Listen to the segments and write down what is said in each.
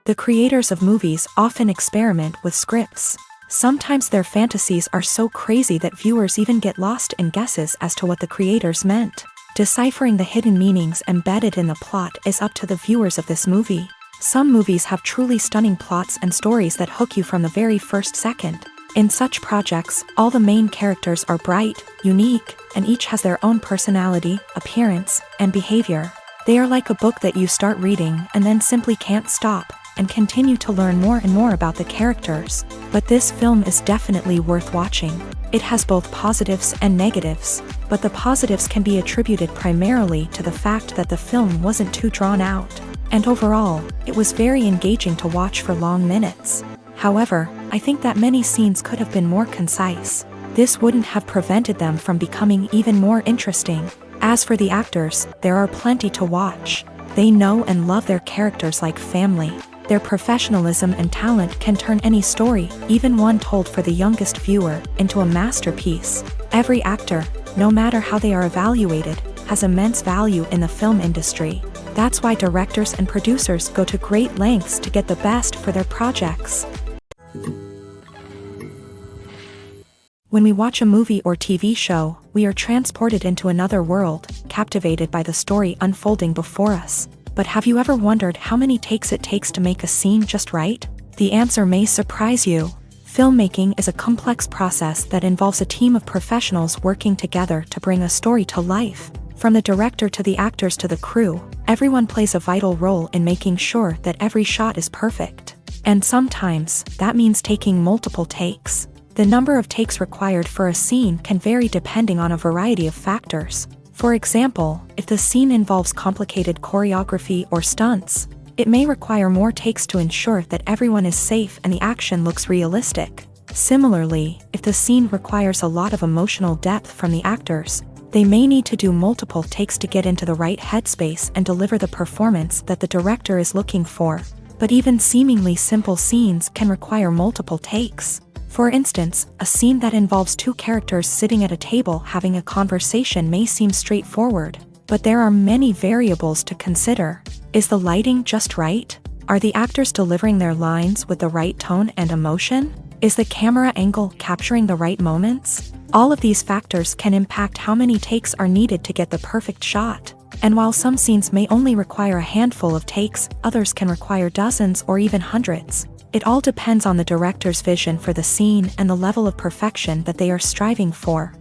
The creators of movies often experiment with scripts. Sometimes their fantasies are so crazy that viewers even get lost in guesses as to what the creators meant. Deciphering the hidden meanings embedded in the plot is up to the viewers of this movie. Some movies have truly stunning plots and stories that hook you from the very first second. In such projects, all the main characters are bright, unique, and each has their own personality, appearance, and behavior. They are like a book that you start reading and then simply can't stop, and continue to learn more and more about the characters. But this film is definitely worth watching. It has both positives and negatives, but the positives can be attributed primarily to the fact that the film wasn't too drawn out, and overall, it was very engaging to watch for long minutes. However, I think that many scenes could have been more concise. This wouldn't have prevented them from becoming even more interesting. As for the actors, there are plenty to watch. They know and love their characters like family. Their professionalism and talent can turn any story, even one told for the youngest viewer, into a masterpiece. Every actor, no matter how they are evaluated, has immense value in the film industry. That's why directors and producers go to great lengths to get the best for their projects. When we watch a movie or TV show, we are transported into another world, captivated by the story unfolding before us. But have you ever wondered how many takes it takes to make a scene just right? The answer may surprise you. Filmmaking is a complex process that involves a team of professionals working together to bring a story to life. From the director to the actors to the crew, everyone plays a vital role in making sure that every shot is perfect. And sometimes, that means taking multiple takes. The number of takes required for a scene can vary depending on a variety of factors. For example, if the scene involves complicated choreography or stunts, it may require more takes to ensure that everyone is safe and the action looks realistic. Similarly, if the scene requires a lot of emotional depth from the actors, they may need to do multiple takes to get into the right headspace and deliver the performance that the director is looking for. But even seemingly simple scenes can require multiple takes. For instance, a scene that involves two characters sitting at a table having a conversation may seem straightforward, but there are many variables to consider. Is the lighting just right? Are the actors delivering their lines with the right tone and emotion? Is the camera angle capturing the right moments? All of these factors can impact how many takes are needed to get the perfect shot. And while some scenes may only require a handful of takes, others can require dozens or even hundreds. It all depends on the director's vision for the scene and the level of perfection that they are striving for.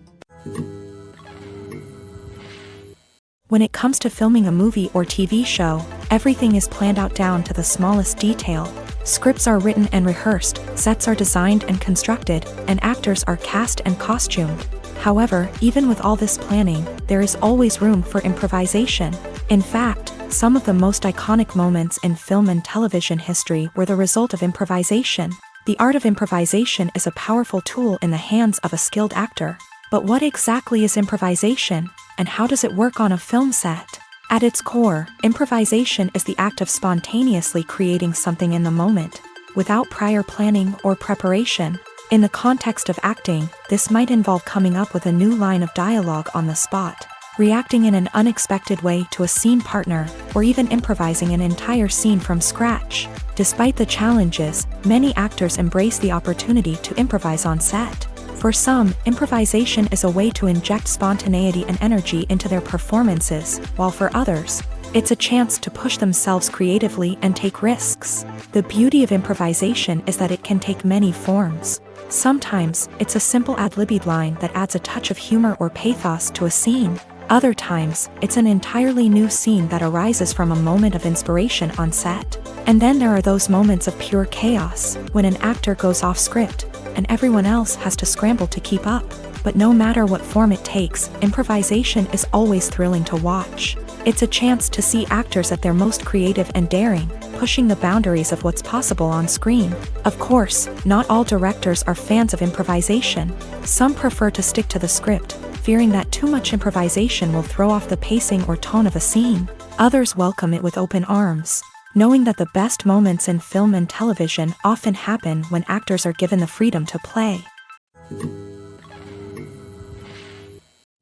When it comes to filming a movie or TV show, everything is planned out down to the smallest detail. Scripts are written and rehearsed, sets are designed and constructed, and actors are cast and costumed. However, even with all this planning, there is always room for improvisation. In fact, some of the most iconic moments in film and television history were the result of improvisation. The art of improvisation is a powerful tool in the hands of a skilled actor. But what exactly is improvisation, and how does it work on a film set? At its core, improvisation is the act of spontaneously creating something in the moment, without prior planning or preparation. In the context of acting, this might involve coming up with a new line of dialogue on the spot, reacting in an unexpected way to a scene partner, or even improvising an entire scene from scratch. Despite the challenges, many actors embrace the opportunity to improvise on set. For some, improvisation is a way to inject spontaneity and energy into their performances, while for others, it's a chance to push themselves creatively and take risks. The beauty of improvisation is that it can take many forms. Sometimes, it's a simple ad-libbed line that adds a touch of humor or pathos to a scene. Other times, it's an entirely new scene that arises from a moment of inspiration on set. And then there are those moments of pure chaos, when an actor goes off script, and everyone else has to scramble to keep up. But no matter what form it takes, improvisation is always thrilling to watch. It's a chance to see actors at their most creative and daring, pushing the boundaries of what's possible on screen. Of course, not all directors are fans of improvisation. Some prefer to stick to the script, fearing that too much improvisation will throw off the pacing or tone of a scene. Others welcome it with open arms, knowing that the best moments in film and television often happen when actors are given the freedom to play.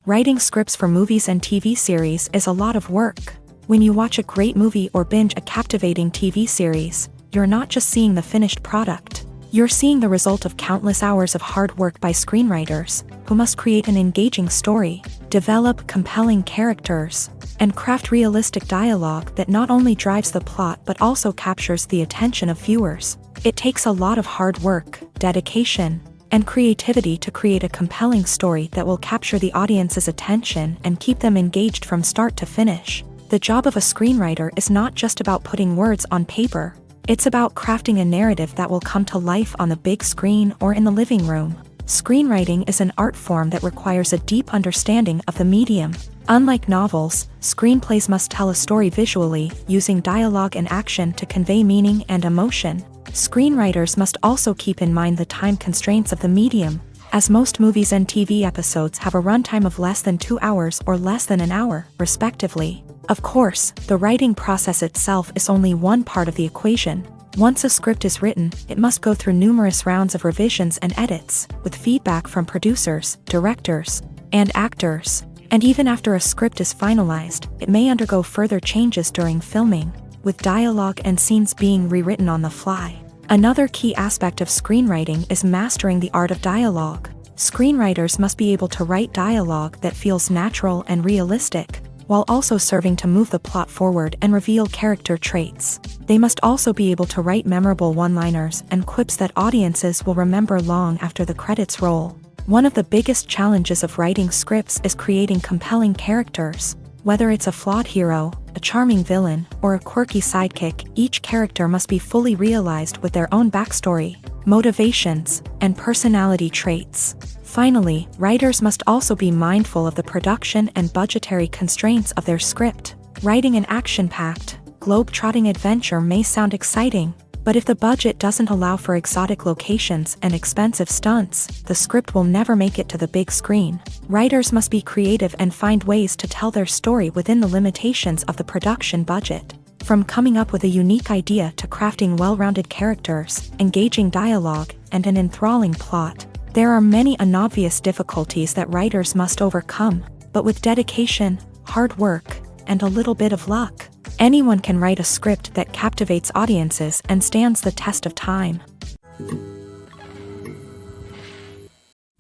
Writing scripts for movies and TV series is a lot of work. When you watch a great movie or binge a captivating TV series, you're not just seeing the finished product. You're seeing the result of countless hours of hard work by screenwriters, who must create an engaging story, develop compelling characters, and craft realistic dialogue that not only drives the plot but also captures the attention of viewers. It takes a lot of hard work, dedication, and creativity to create a compelling story that will capture the audience's attention and keep them engaged from start to finish. The job of a screenwriter is not just about putting words on paper. It's about crafting a narrative that will come to life on the big screen or in the living room. Screenwriting is an art form that requires a deep understanding of the medium. Unlike novels, screenplays must tell a story visually, using dialogue and action to convey meaning and emotion. Screenwriters must also keep in mind the time constraints of the medium, as most movies and TV episodes have a runtime of less than 2 hours or less than an hour, respectively. Of course, the writing process itself is only one part of the equation. Once a script is written, it must go through numerous rounds of revisions and edits, with feedback from producers, directors, and actors. And even after a script is finalized, it may undergo further changes during filming, with dialogue and scenes being rewritten on the fly. Another key aspect of screenwriting is mastering the art of dialogue. Screenwriters must be able to write dialogue that feels natural and realistic, while also serving to move the plot forward and reveal character traits. They must also be able to write memorable one-liners and quips that audiences will remember long after the credits roll. One of the biggest challenges of writing scripts is creating compelling characters. Whether it's a flawed hero, a charming villain, or a quirky sidekick, each character must be fully realized with their own backstory, motivations, and personality traits. Finally, writers must also be mindful of the production and budgetary constraints of their script. Writing an action-packed, globe-trotting adventure may sound exciting, but if the budget doesn't allow for exotic locations and expensive stunts, the script will never make it to the big screen. Writers must be creative and find ways to tell their story within the limitations of the production budget. From coming up with a unique idea to crafting well-rounded characters, engaging dialogue, and an enthralling plot, there are many unobvious difficulties that writers must overcome, but with dedication, hard work, and a little bit of luck, anyone can write a script that captivates audiences and stands the test of time.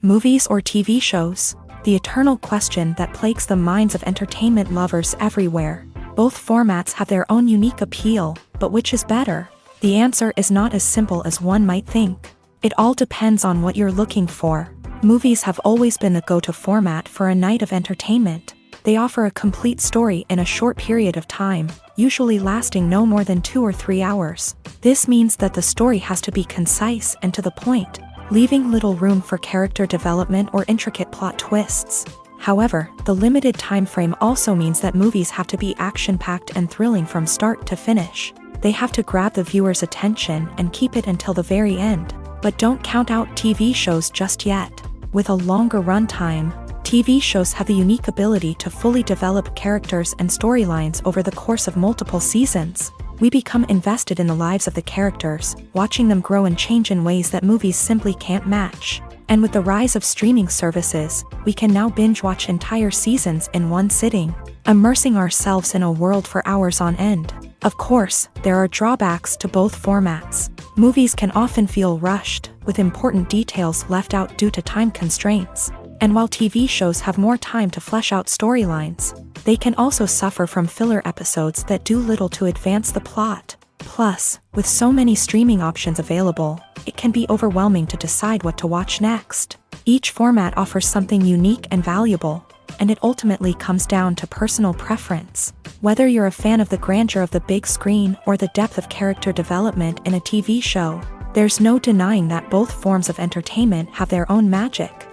Movies or TV shows? The eternal question that plagues the minds of entertainment lovers everywhere. Both formats have their own unique appeal, but which is better? The answer is not as simple as one might think. It all depends on what you're looking for. Movies have always been the go-to format for a night of entertainment. They offer a complete story in a short period of time, usually lasting no more than 2 or 3 hours. This means that the story has to be concise and to the point, leaving little room for character development or intricate plot twists. However, the limited time frame also means that movies have to be action-packed and thrilling from start to finish. They have to grab the viewer's attention and keep it until the very end. But don't count out TV shows just yet. With a longer runtime, TV shows have the unique ability to fully develop characters and storylines over the course of multiple seasons. We become invested in the lives of the characters, watching them grow and change in ways that movies simply can't match. And with the rise of streaming services, we can now binge-watch entire seasons in one sitting, immersing ourselves in a world for hours on end. Of course, there are drawbacks to both formats. Movies can often feel rushed, with important details left out due to time constraints. And while TV shows have more time to flesh out storylines, they can also suffer from filler episodes that do little to advance the plot. Plus, with so many streaming options available, it can be overwhelming to decide what to watch next. Each format offers something unique and valuable, and it ultimately comes down to personal preference. Whether you're a fan of the grandeur of the big screen or the depth of character development in a TV show, there's no denying that both forms of entertainment have their own magic.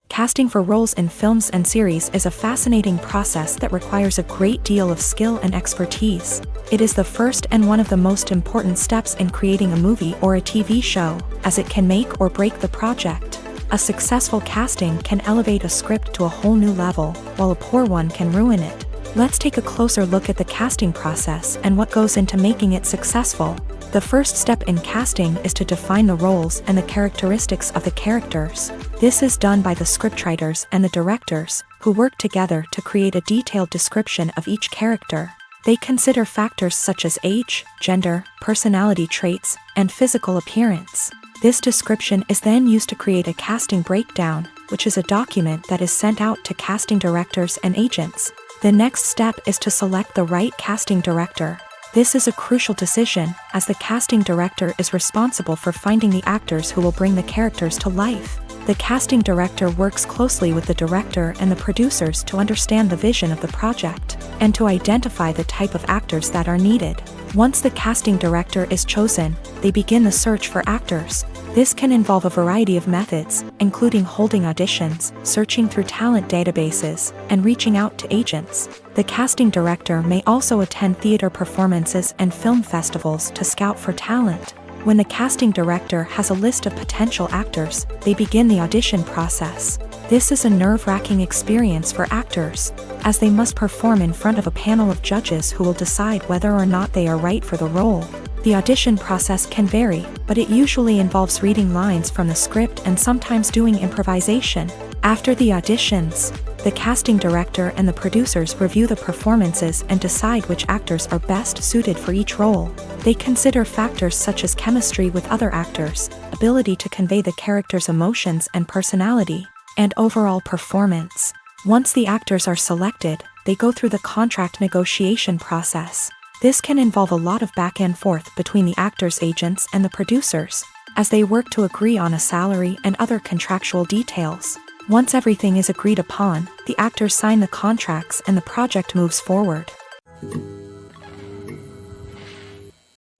Casting for roles in films and series is a fascinating process that requires a great deal of skill and expertise. It is the first and one of the most important steps in creating a movie or a TV show, as it can make or break the project. A successful casting can elevate a script to a whole new level, while a poor one can ruin it. Let's take a closer look at the casting process and what goes into making it successful. The first step in casting is to define the roles and the characteristics of the characters. This is done by the scriptwriters and the directors, who work together to create a detailed description of each character. They consider factors such as age, gender, personality traits, and physical appearance. This description is then used to create a casting breakdown, which is a document that is sent out to casting directors and agents. The next step is to select the right casting director. This is a crucial decision, as the casting director is responsible for finding the actors who will bring the characters to life. The casting director works closely with the director and the producers to understand the vision of the project, and to identify the type of actors that are needed. Once the casting director is chosen, they begin the search for actors. This can involve a variety of methods, including holding auditions, searching through talent databases, and reaching out to agents. The casting director may also attend theater performances and film festivals to scout for talent. When the casting director has a list of potential actors, they begin the audition process. This is a nerve-wracking experience for actors, as they must perform in front of a panel of judges who will decide whether or not they are right for the role. The audition process can vary, but it usually involves reading lines from the script and sometimes doing improvisation. After the auditions, the casting director and the producers review the performances and decide which actors are best suited for each role. They consider factors such as chemistry with other actors, ability to convey the character's emotions and personality, and overall performance. Once the actors are selected, they go through the contract negotiation process. This can involve a lot of back and forth between the actors' agents and the producers, as they work to agree on a salary and other contractual details. Once everything is agreed upon, the actors sign the contracts and the project moves forward.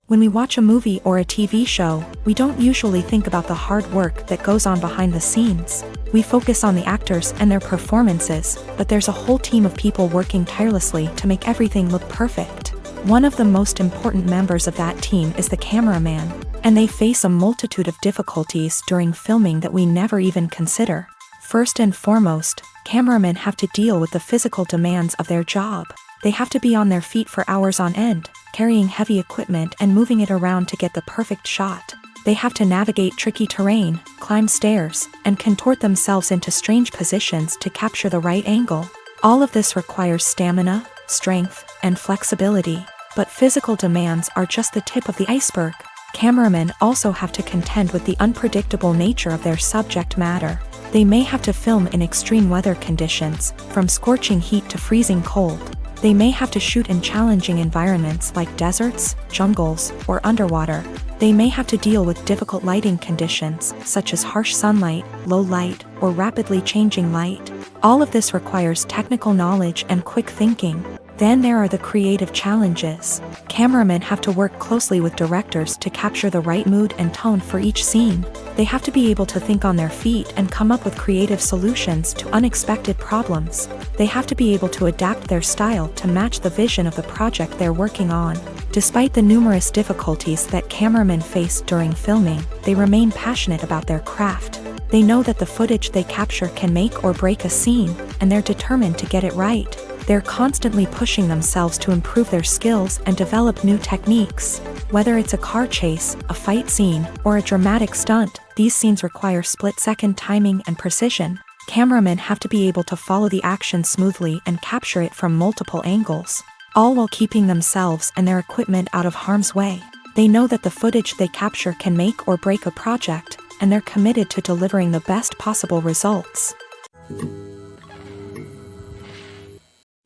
When we watch a movie or a TV show, we don't usually think about the hard work that goes on behind the scenes. We focus on the actors and their performances, but there's a whole team of people working tirelessly to make everything look perfect. One of the most important members of that team is the cameraman, and they face a multitude of difficulties during filming that we never even consider. First and foremost, cameramen have to deal with the physical demands of their job. They have to be on their feet for hours on end, carrying heavy equipment and moving it around to get the perfect shot. They have to navigate tricky terrain, climb stairs, and contort themselves into strange positions to capture the right angle. All of this requires stamina, strength, and flexibility. But physical demands are just the tip of the iceberg. Cameramen also have to contend with the unpredictable nature of their subject matter. They may have to film in extreme weather conditions, from scorching heat to freezing cold. They may have to shoot in challenging environments like deserts, jungles, or underwater. They may have to deal with difficult lighting conditions, such as harsh sunlight, low light, or rapidly changing light. All of this requires technical knowledge and quick thinking. Then there are the creative challenges. Cameramen have to work closely with directors to capture the right mood and tone for each scene. They have to be able to think on their feet and come up with creative solutions to unexpected problems. They have to be able to adapt their style to match the vision of the project they're working on. Despite the numerous difficulties that cameramen face during filming, they remain passionate about their craft. They know that the footage they capture can make or break a scene, and they're determined to get it right. They're constantly pushing themselves to improve their skills and develop new techniques. Whether it's a car chase, a fight scene, or a dramatic stunt, these scenes require split-second timing and precision. Cameramen have to be able to follow the action smoothly and capture it from multiple angles, all while keeping themselves and their equipment out of harm's way. They know that the footage they capture can make or break a project, and they're committed to delivering the best possible results.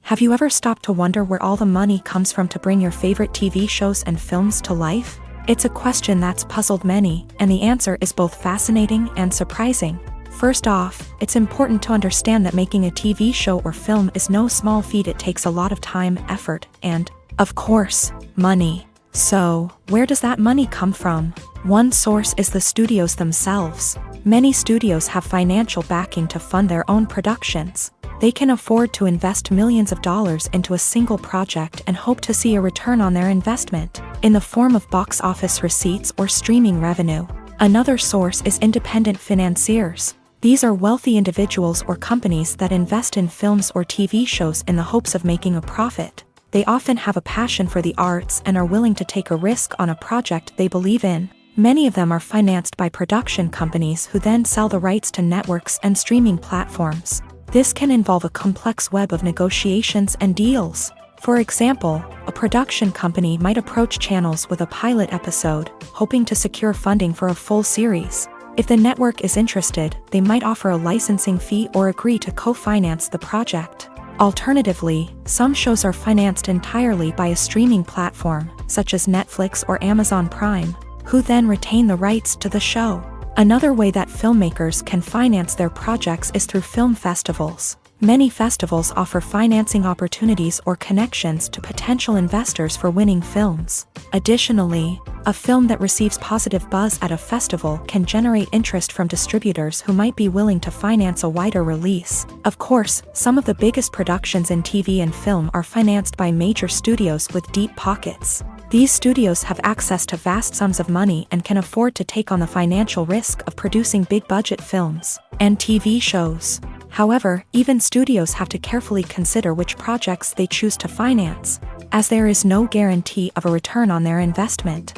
Have you ever stopped to wonder where all the money comes from to bring your favorite TV shows and films to life? It's a question that's puzzled many, and the answer is both fascinating and surprising. First off, it's important to understand that making a TV show or film is no small feat. It takes a lot of time, effort, and, of course, money. So, where does that money come from? One source is the studios themselves. Many studios have financial backing to fund their own productions. They can afford to invest millions of dollars into a single project and hope to see a return on their investment, in the form of box office receipts or streaming revenue. Another source is independent financiers. These are wealthy individuals or companies that invest in films or TV shows in the hopes of making a profit. They often have a passion for the arts and are willing to take a risk on a project they believe in. Many of them are financed by production companies who then sell the rights to networks and streaming platforms. This can involve a complex web of negotiations and deals. For example, a production company might approach channels with a pilot episode, hoping to secure funding for a full series. If the network is interested, they might offer a licensing fee or agree to co-finance the project. Alternatively, some shows are financed entirely by a streaming platform, such as Netflix or Amazon Prime, who then retain the rights to the show. Another way that filmmakers can finance their projects is through film festivals. Many festivals offer financing opportunities or connections to potential investors for winning films. Additionally, a film that receives positive buzz at a festival can generate interest from distributors who might be willing to finance a wider release. Of course, some of the biggest productions in TV and film are financed by major studios with deep pockets. These studios have access to vast sums of money and can afford to take on the financial risk of producing big-budget films and TV shows. However, even studios have to carefully consider which projects they choose to finance, as there is no guarantee of a return on their investment.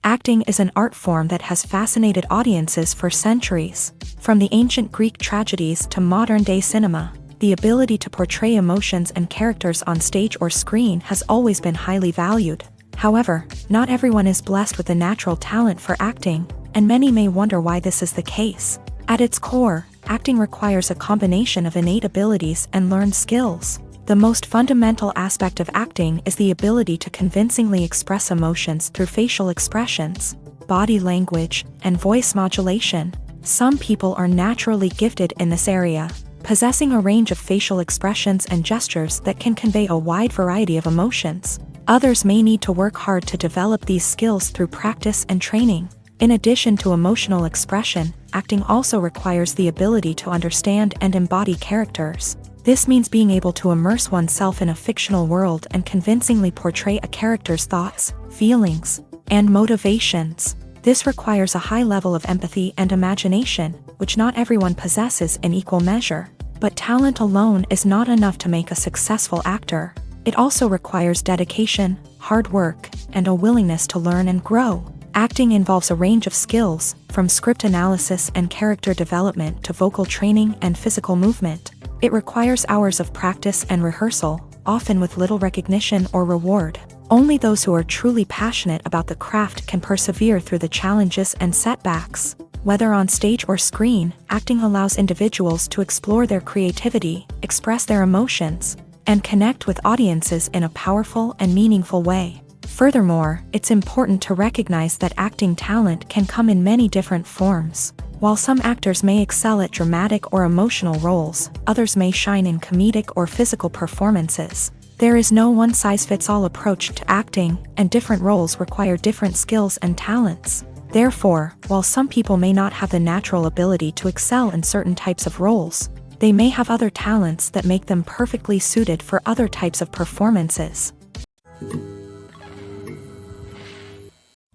Acting is an art form that has fascinated audiences for centuries. From the ancient Greek tragedies to modern-day cinema, the ability to portray emotions and characters on stage or screen has always been highly valued. However, not everyone is blessed with a natural talent for acting, and many may wonder why this is the case. At its core, acting requires a combination of innate abilities and learned skills. The most fundamental aspect of acting is the ability to convincingly express emotions through facial expressions, body language, and voice modulation. Some people are naturally gifted in this area, possessing a range of facial expressions and gestures that can convey a wide variety of emotions. Others may need to work hard to develop these skills through practice and training. In addition to emotional expression, acting also requires the ability to understand and embody characters. This means being able to immerse oneself in a fictional world and convincingly portray a character's thoughts, feelings, and motivations. This requires a high level of empathy and imagination, which not everyone possesses in equal measure. But talent alone is not enough to make a successful actor. It also requires dedication, hard work, and a willingness to learn and grow. Acting involves a range of skills, from script analysis and character development to vocal training and physical movement. It requires hours of practice and rehearsal, often with little recognition or reward. Only those who are truly passionate about the craft can persevere through the challenges and setbacks. Whether on stage or screen, acting allows individuals to explore their creativity, express their emotions, and connect with audiences in a powerful and meaningful way. Furthermore, it's important to recognize that acting talent can come in many different forms. While some actors may excel at dramatic or emotional roles, others may shine in comedic or physical performances. There is no one-size-fits-all approach to acting, and different roles require different skills and talents. Therefore, while some people may not have the natural ability to excel in certain types of roles, they may have other talents that make them perfectly suited for other types of performances.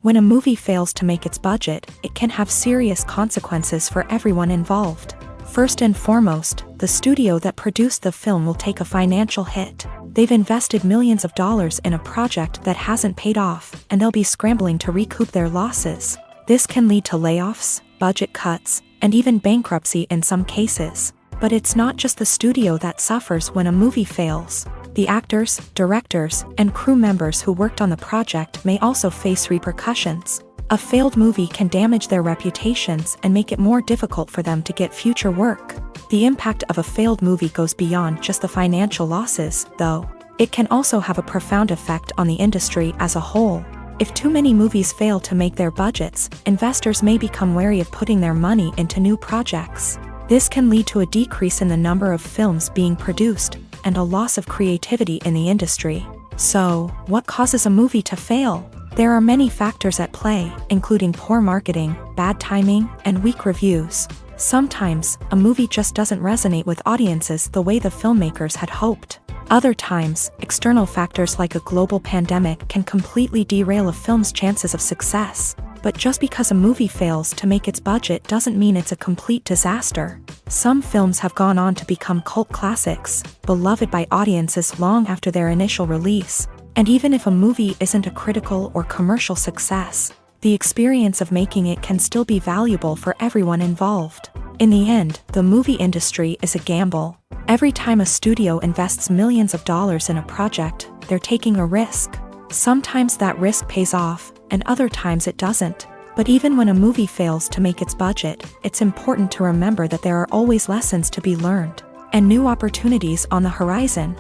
When a movie fails to make its budget, it can have serious consequences for everyone involved. First and foremost, the studio that produced the film will take a financial hit. They've invested millions of dollars in a project that hasn't paid off, and they'll be scrambling to recoup their losses. This can lead to layoffs, budget cuts, and even bankruptcy in some cases. But it's not just the studio that suffers when a movie fails. The actors, directors, and crew members who worked on the project may also face repercussions. A failed movie can damage their reputations and make it more difficult for them to get future work. The impact of a failed movie goes beyond just the financial losses, though. It can also have a profound effect on the industry as a whole. If too many movies fail to make their budgets, investors may become wary of putting their money into new projects. This can lead to a decrease in the number of films being produced, and a loss of creativity in the industry. So, what causes a movie to fail? There are many factors at play, including poor marketing, bad timing, and weak reviews. Sometimes, a movie just doesn't resonate with audiences the way the filmmakers had hoped. Other times, external factors like a global pandemic can completely derail a film's chances of success. But just because a movie fails to make its budget doesn't mean it's a complete disaster. Some films have gone on to become cult classics, beloved by audiences long after their initial release. And even if a movie isn't a critical or commercial success, the experience of making it can still be valuable for everyone involved. In the end, the movie industry is a gamble. Every time a studio invests millions of dollars in a project, they're taking a risk. Sometimes that risk pays off, and other times it doesn't. But even when a movie fails to make its budget, it's important to remember that there are always lessons to be learned, and new opportunities on the horizon.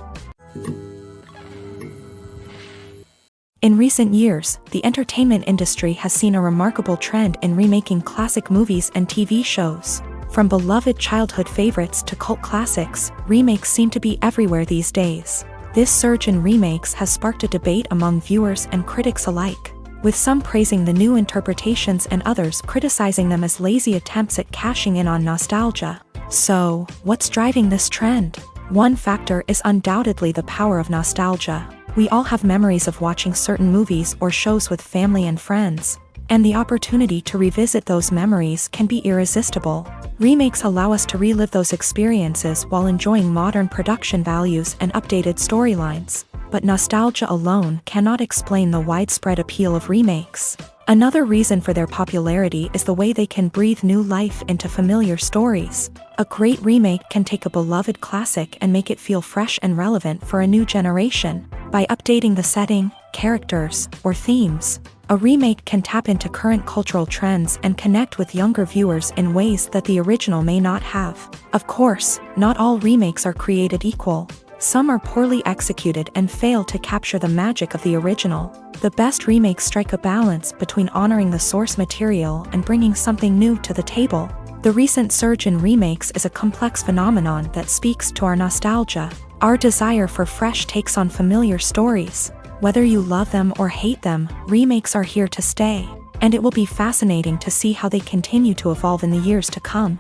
In recent years, the entertainment industry has seen a remarkable trend in remaking classic movies and TV shows. From beloved childhood favorites to cult classics, remakes seem to be everywhere these days. This surge in remakes has sparked a debate among viewers and critics alike, with some praising the new interpretations and others criticizing them as lazy attempts at cashing in on nostalgia. So, what's driving this trend? One factor is undoubtedly the power of nostalgia. We all have memories of watching certain movies or shows with family and friends, and the opportunity to revisit those memories can be irresistible. Remakes allow us to relive those experiences while enjoying modern production values and updated storylines. But nostalgia alone cannot explain the widespread appeal of remakes. Another reason for their popularity is the way they can breathe new life into familiar stories. A great remake can take a beloved classic and make it feel fresh and relevant for a new generation. By updating the setting, characters, or themes, a remake can tap into current cultural trends and connect with younger viewers in ways that the original may not have. Of course, not all remakes are created equal. Some are poorly executed and fail to capture the magic of the original. The best remakes strike a balance between honoring the source material and bringing something new to the table. The recent surge in remakes is a complex phenomenon that speaks to our nostalgia, our desire for fresh takes on familiar stories. Whether you love them or hate them, remakes are here to stay, and it will be fascinating to see how they continue to evolve in the years to come.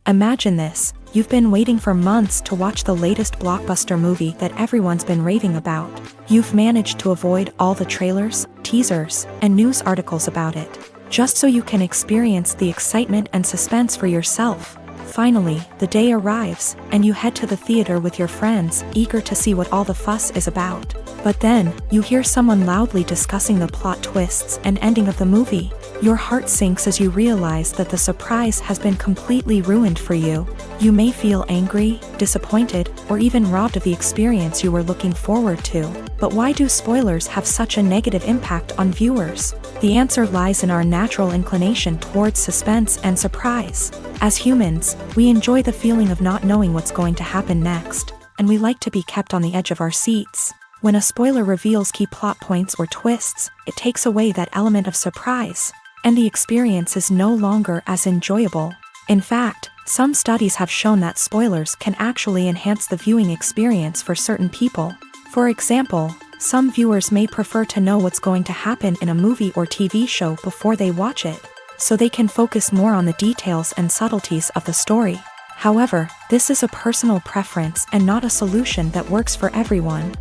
Imagine this: you've been waiting for months to watch the latest blockbuster movie that everyone's been raving about. You've managed to avoid all the trailers, teasers, and news articles about it, just so you can experience the excitement and suspense for yourself. Finally, the day arrives, and you head to the theater with your friends, eager to see what all the fuss is about. But then, you hear someone loudly discussing the plot twists and ending of the movie. Your heart sinks as you realize that the surprise has been completely ruined for you. You may feel angry, disappointed, or even robbed of the experience you were looking forward to. But why do spoilers have such a negative impact on viewers? The answer lies in our natural inclination towards suspense and surprise. As humans, we enjoy the feeling of not knowing what's going to happen next, and we like to be kept on the edge of our seats. When a spoiler reveals key plot points or twists, it takes away that element of surprise, and the experience is no longer as enjoyable. In fact, some studies have shown that spoilers can actually enhance the viewing experience for certain people. For example, some viewers may prefer to know what's going to happen in a movie or TV show before they watch it, so they can focus more on the details and subtleties of the story. However, this is a personal preference and not a solution that works for everyone.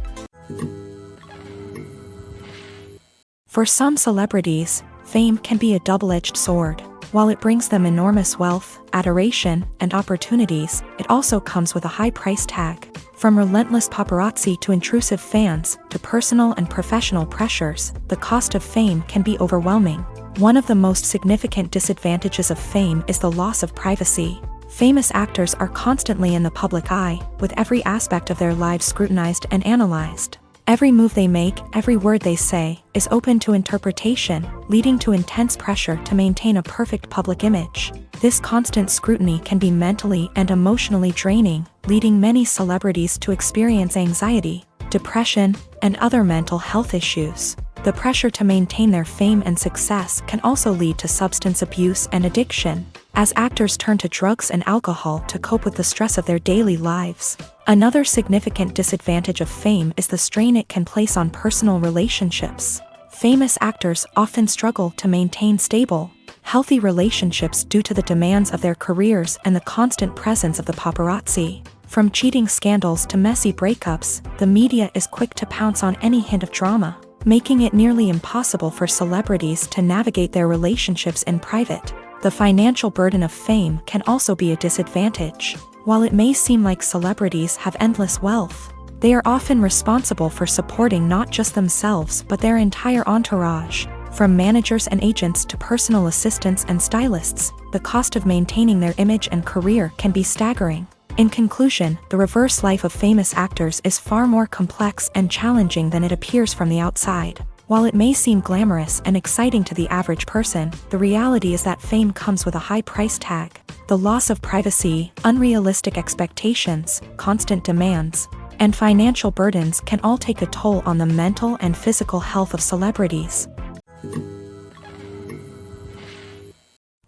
For some celebrities, fame can be a double-edged sword. While it brings them enormous wealth, adoration, and opportunities, it also comes with a high price tag. From relentless paparazzi to intrusive fans, to personal and professional pressures, the cost of fame can be overwhelming. One of the most significant disadvantages of fame is the loss of privacy. Famous actors are constantly in the public eye, with every aspect of their lives scrutinized and analyzed. Every move they make, every word they say, is open to interpretation, leading to intense pressure to maintain a perfect public image. This constant scrutiny can be mentally and emotionally draining, leading many celebrities to experience anxiety, depression, and other mental health issues. The pressure to maintain their fame and success can also lead to substance abuse and addiction, as actors turn to drugs and alcohol to cope with the stress of their daily lives. Another significant disadvantage of fame is the strain it can place on personal relationships. Famous actors often struggle to maintain stable, healthy relationships due to the demands of their careers and the constant presence of the paparazzi. From cheating scandals to messy breakups, the media is quick to pounce on any hint of drama, making it nearly impossible for celebrities to navigate their relationships in private. The financial burden of fame can also be a disadvantage. While it may seem like celebrities have endless wealth, they are often responsible for supporting not just themselves but their entire entourage. From managers and agents to personal assistants and stylists, the cost of maintaining their image and career can be staggering. In conclusion, the reverse life of famous actors is far more complex and challenging than it appears from the outside. While it may seem glamorous and exciting to the average person, the reality is that fame comes with a high price tag. The loss of privacy, unrealistic expectations, constant demands, and financial burdens can all take a toll on the mental and physical health of celebrities.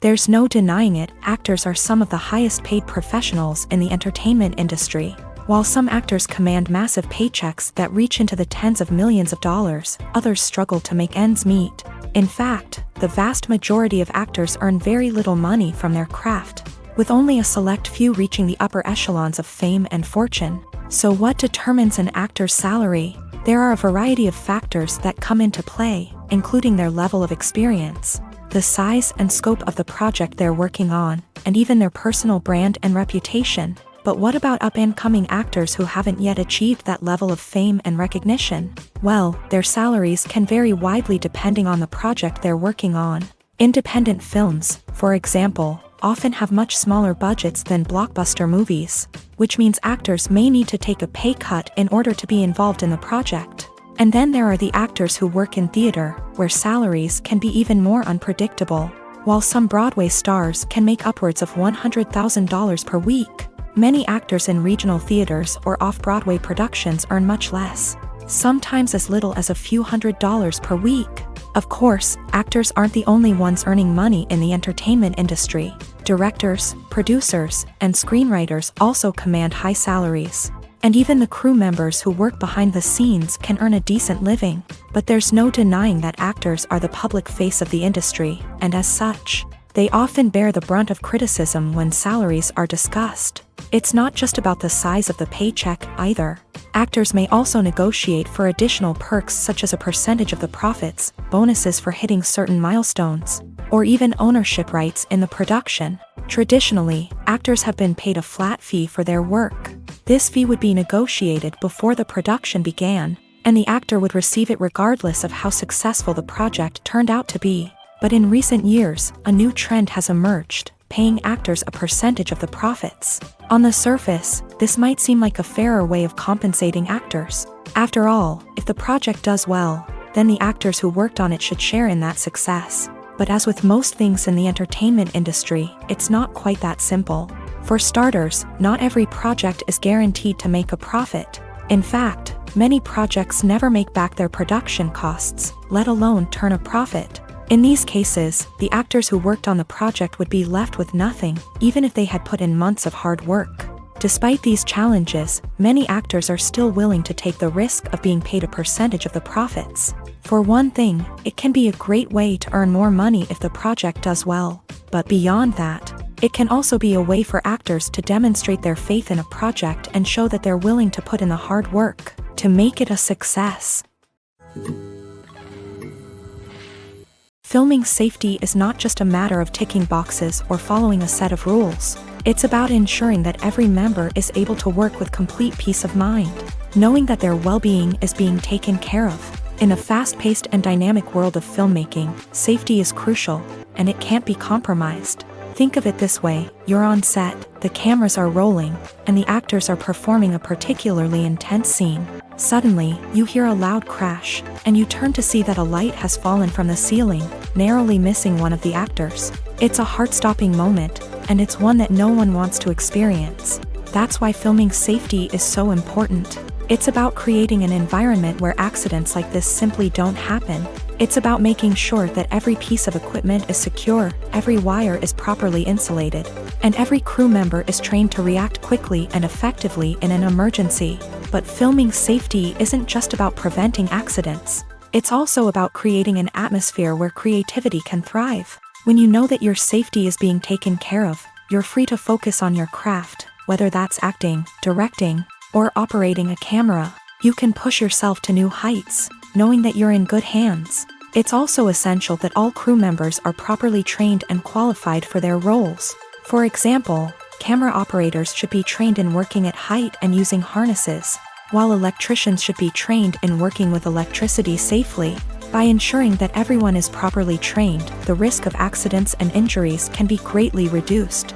There's no denying it, actors are some of the highest paid professionals in the entertainment industry. While some actors command massive paychecks that reach into the tens of millions of dollars, others struggle to make ends meet. In fact, the vast majority of actors earn very little money from their craft, with only a select few reaching the upper echelons of fame and fortune. So what determines an actor's salary? There are a variety of factors that come into play, including their level of experience, the size and scope of the project they're working on, and even their personal brand and reputation. But what about up-and-coming actors who haven't yet achieved that level of fame and recognition? Well, their salaries can vary widely depending on the project they're working on. Independent films, for example, often have much smaller budgets than blockbuster movies, which means actors may need to take a pay cut in order to be involved in the project. And then there are the actors who work in theater, where salaries can be even more unpredictable. While some Broadway stars can make upwards of $100,000 per week, many actors in regional theaters or off-Broadway productions earn much less, sometimes as little as a few $100s per week. Of course, actors aren't the only ones earning money in the entertainment industry. Directors, producers, and screenwriters also command high salaries. And even the crew members who work behind the scenes can earn a decent living. But there's no denying that actors are the public face of the industry, and as such, they often bear the brunt of criticism when salaries are discussed. It's not just about the size of the paycheck, either. Actors may also negotiate for additional perks such as a percentage of the profits, bonuses for hitting certain milestones, or even ownership rights in the production. Traditionally, actors have been paid a flat fee for their work. This fee would be negotiated before the production began, and the actor would receive it regardless of how successful the project turned out to be. But in recent years, a new trend has emerged, paying actors a percentage of the profits. On the surface, this might seem like a fairer way of compensating actors. After all, if the project does well, then the actors who worked on it should share in that success. But as with most things in the entertainment industry, it's not quite that simple. For starters, not every project is guaranteed to make a profit. In fact, many projects never make back their production costs, let alone turn a profit. In these cases, the actors who worked on the project would be left with nothing, even if they had put in months of hard work. Despite these challenges, many actors are still willing to take the risk of being paid a percentage of the profits. For one thing, it can be a great way to earn more money if the project does well. But beyond that, it can also be a way for actors to demonstrate their faith in a project and show that they're willing to put in the hard work to make it a success. Filming safety is not just a matter of ticking boxes or following a set of rules. It's about ensuring that every member is able to work with complete peace of mind, knowing that their well-being is being taken care of. In a fast-paced and dynamic world of filmmaking, safety is crucial, and it can't be compromised. Think of it this way: you're on set, the cameras are rolling, and the actors are performing a particularly intense scene. Suddenly, you hear a loud crash, and you turn to see that a light has fallen from the ceiling, narrowly missing one of the actors. It's a heart-stopping moment, and it's one that no one wants to experience. That's why filming safety is so important. It's about creating an environment where accidents like this simply don't happen. It's about making sure that every piece of equipment is secure, every wire is properly insulated, and every crew member is trained to react quickly and effectively in an emergency. But filming safety isn't just about preventing accidents. It's also about creating an atmosphere where creativity can thrive. When you know that your safety is being taken care of, you're free to focus on your craft, whether that's acting, directing, or operating a camera. You can push yourself to new heights, knowing that you're in good hands. It's also essential that all crew members are properly trained and qualified for their roles. For example, camera operators should be trained in working at height and using harnesses, while electricians should be trained in working with electricity safely. By ensuring that everyone is properly trained, the risk of accidents and injuries can be greatly reduced.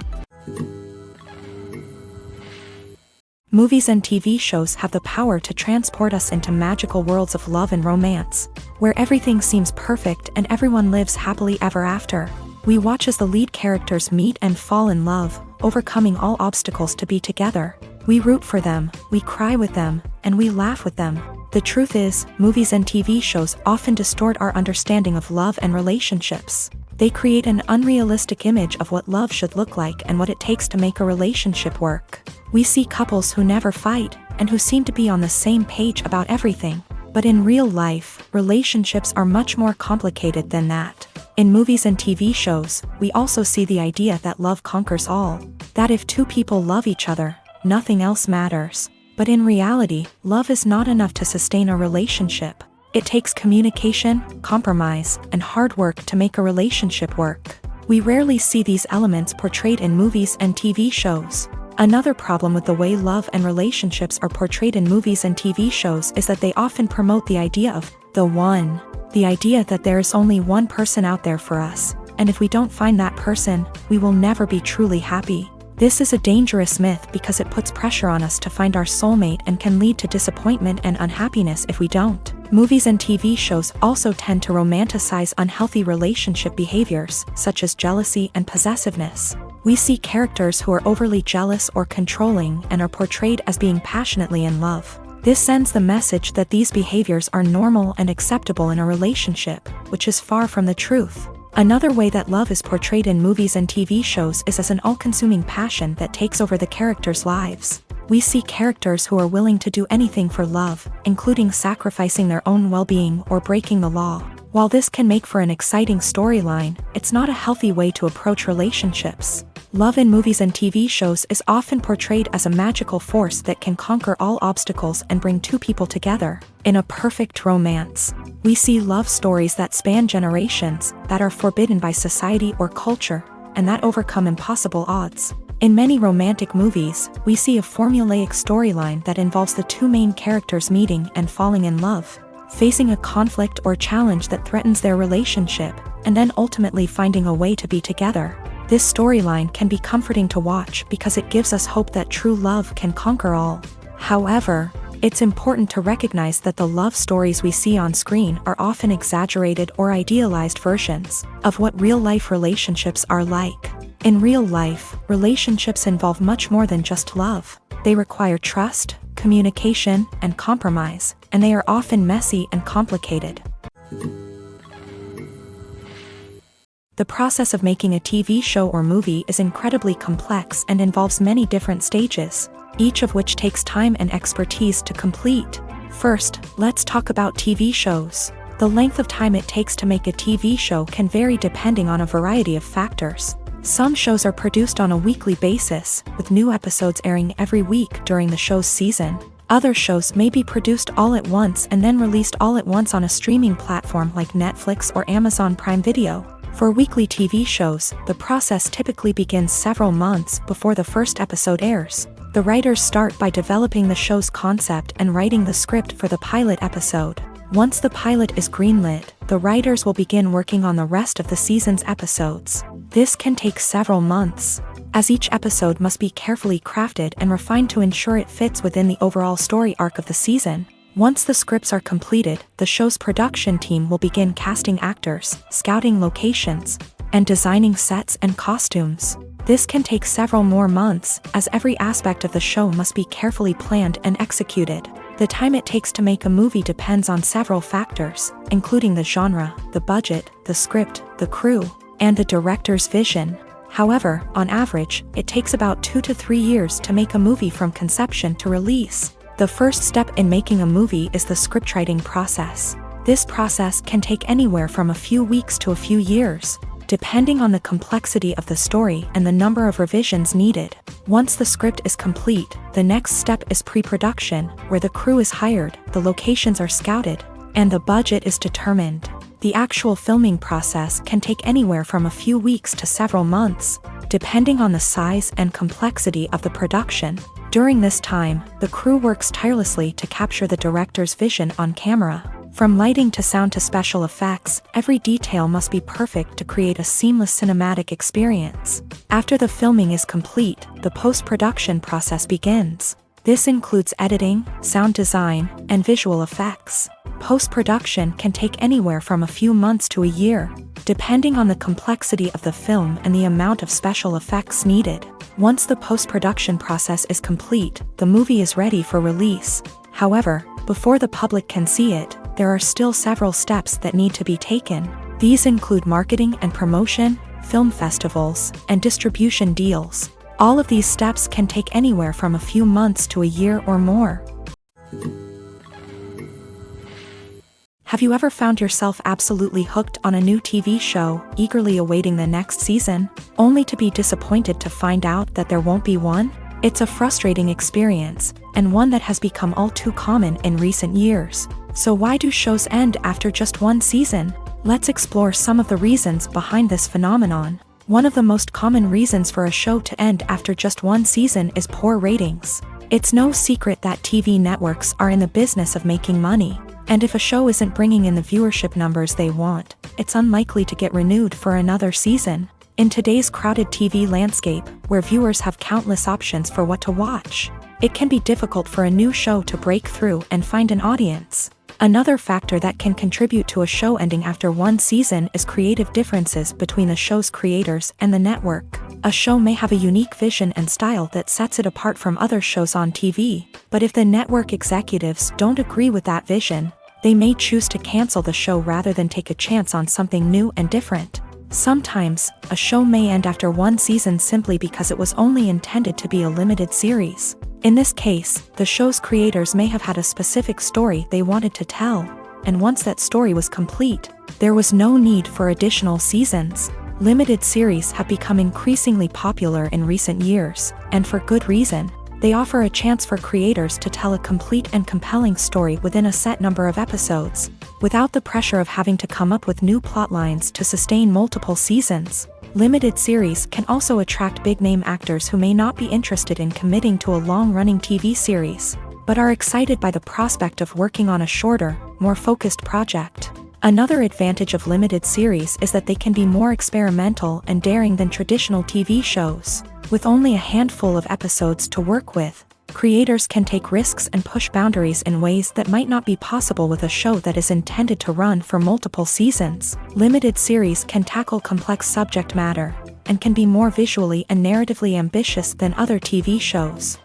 Movies and TV shows have the power to transport us into magical worlds of love and romance, where everything seems perfect and everyone lives happily ever after. We watch as the lead characters meet and fall in love, overcoming all obstacles to be together. We root for them, we cry with them, and we laugh with them. The truth is, movies and TV shows often distort our understanding of love and relationships. They create an unrealistic image of what love should look like and what it takes to make a relationship work. We see couples who never fight, and who seem to be on the same page about everything. But in real life, relationships are much more complicated than that. In movies and TV shows, we also see the idea that love conquers all. That if two people love each other, nothing else matters. But in reality, love is not enough to sustain a relationship. It takes communication, compromise, and hard work to make a relationship work. We rarely see these elements portrayed in movies and TV shows. Another problem with the way love and relationships are portrayed in movies and TV shows is that they often promote the idea of the one. The idea that there is only one person out there for us, and if we don't find that person, we will never be truly happy. This is a dangerous myth because it puts pressure on us to find our soulmate and can lead to disappointment and unhappiness if we don't. Movies and TV shows also tend to romanticize unhealthy relationship behaviors, such as jealousy and possessiveness. We see characters who are overly jealous or controlling and are portrayed as being passionately in love. This sends the message that these behaviors are normal and acceptable in a relationship, which is far from the truth. Another way that love is portrayed in movies and TV shows is as an all-consuming passion that takes over the characters' lives. We see characters who are willing to do anything for love, including sacrificing their own well-being or breaking the law. While this can make for an exciting storyline, it's not a healthy way to approach relationships. Love in movies and TV shows is often portrayed as a magical force that can conquer all obstacles and bring two people together in a perfect romance. We see love stories that span generations, that are forbidden by society or culture, and that overcome impossible odds. In many romantic movies, we see a formulaic storyline that involves the two main characters meeting and falling in love, facing a conflict or challenge that threatens their relationship, and then ultimately finding a way to be together. This storyline can be comforting to watch because it gives us hope that true love can conquer all. However, it's important to recognize that the love stories we see on screen are often exaggerated or idealized versions of what real-life relationships are like. In real life, relationships involve much more than just love. They require trust, communication, and compromise, and they are often messy and complicated. The process of making a TV show or movie is incredibly complex and involves many different stages, each of which takes time and expertise to complete. First, let's talk about TV shows. The length of time it takes to make a TV show can vary depending on a variety of factors. Some shows are produced on a weekly basis, with new episodes airing every week during the show's season. Other shows may be produced all at once and then released all at once on a streaming platform like Netflix or Amazon Prime Video. For weekly TV shows, the process typically begins several months before the first episode airs. The writers start by developing the show's concept and writing the script for the pilot episode. Once the pilot is greenlit, the writers will begin working on the rest of the season's episodes. This can take several months, as each episode must be carefully crafted and refined to ensure it fits within the overall story arc of the season. Once the scripts are completed, the show's production team will begin casting actors, scouting locations, and designing sets and costumes. This can take several more months, as every aspect of the show must be carefully planned and executed. The time it takes to make a movie depends on several factors, including the genre, the budget, the script, the crew, and the director's vision. However, on average, it takes about 2 to 3 years to make a movie from conception to release. The first step in making a movie is the scriptwriting process. This process can take anywhere from a few weeks to a few years, depending on the complexity of the story and the number of revisions needed. Once the script is complete, the next step is pre-production, where the crew is hired, the locations are scouted, and the budget is determined. The actual filming process can take anywhere from a few weeks to several months, depending on the size and complexity of the production. During this time, the crew works tirelessly to capture the director's vision on camera. From lighting to sound to special effects, every detail must be perfect to create a seamless cinematic experience. After the filming is complete, the post-production process begins. This includes editing, sound design, and visual effects. Post-production can take anywhere from a few months to a year, depending on the complexity of the film and the amount of special effects needed. Once the post-production process is complete, the movie is ready for release. However, before the public can see it, there are still several steps that need to be taken. These include marketing and promotion, film festivals, and distribution deals. All of these steps can take anywhere from a few months to a year or more. Have you ever found yourself absolutely hooked on a new TV show, eagerly awaiting the next season, only to be disappointed to find out that there won't be one? It's a frustrating experience, and one that has become all too common in recent years. So why do shows end after just one season? Let's explore some of the reasons behind this phenomenon. One of the most common reasons for a show to end after just one season is poor ratings. It's no secret that TV networks are in the business of making money, and if a show isn't bringing in the viewership numbers they want, it's unlikely to get renewed for another season. In today's crowded TV landscape, where viewers have countless options for what to watch, it can be difficult for a new show to break through and find an audience. Another factor that can contribute to a show ending after one season is creative differences between the show's creators and the network. A show may have a unique vision and style that sets it apart from other shows on TV, but if the network executives don't agree with that vision, they may choose to cancel the show rather than take a chance on something new and different. Sometimes, a show may end after one season simply because it was only intended to be a limited series. In this case, the show's creators may have had a specific story they wanted to tell, and once that story was complete, there was no need for additional seasons. Limited series have become increasingly popular in recent years, and for good reason. They offer a chance for creators to tell a complete and compelling story within a set number of episodes, without the pressure of having to come up with new plotlines to sustain multiple seasons. Limited series can also attract big-name actors who may not be interested in committing to a long-running TV series, but are excited by the prospect of working on a shorter, more focused project. Another advantage of limited series is that they can be more experimental and daring than traditional TV shows. With only a handful of episodes to work with, creators can take risks and push boundaries in ways that might not be possible with a show that is intended to run for multiple seasons. Limited series can tackle complex subject matter, and can be more visually and narratively ambitious than other TV shows.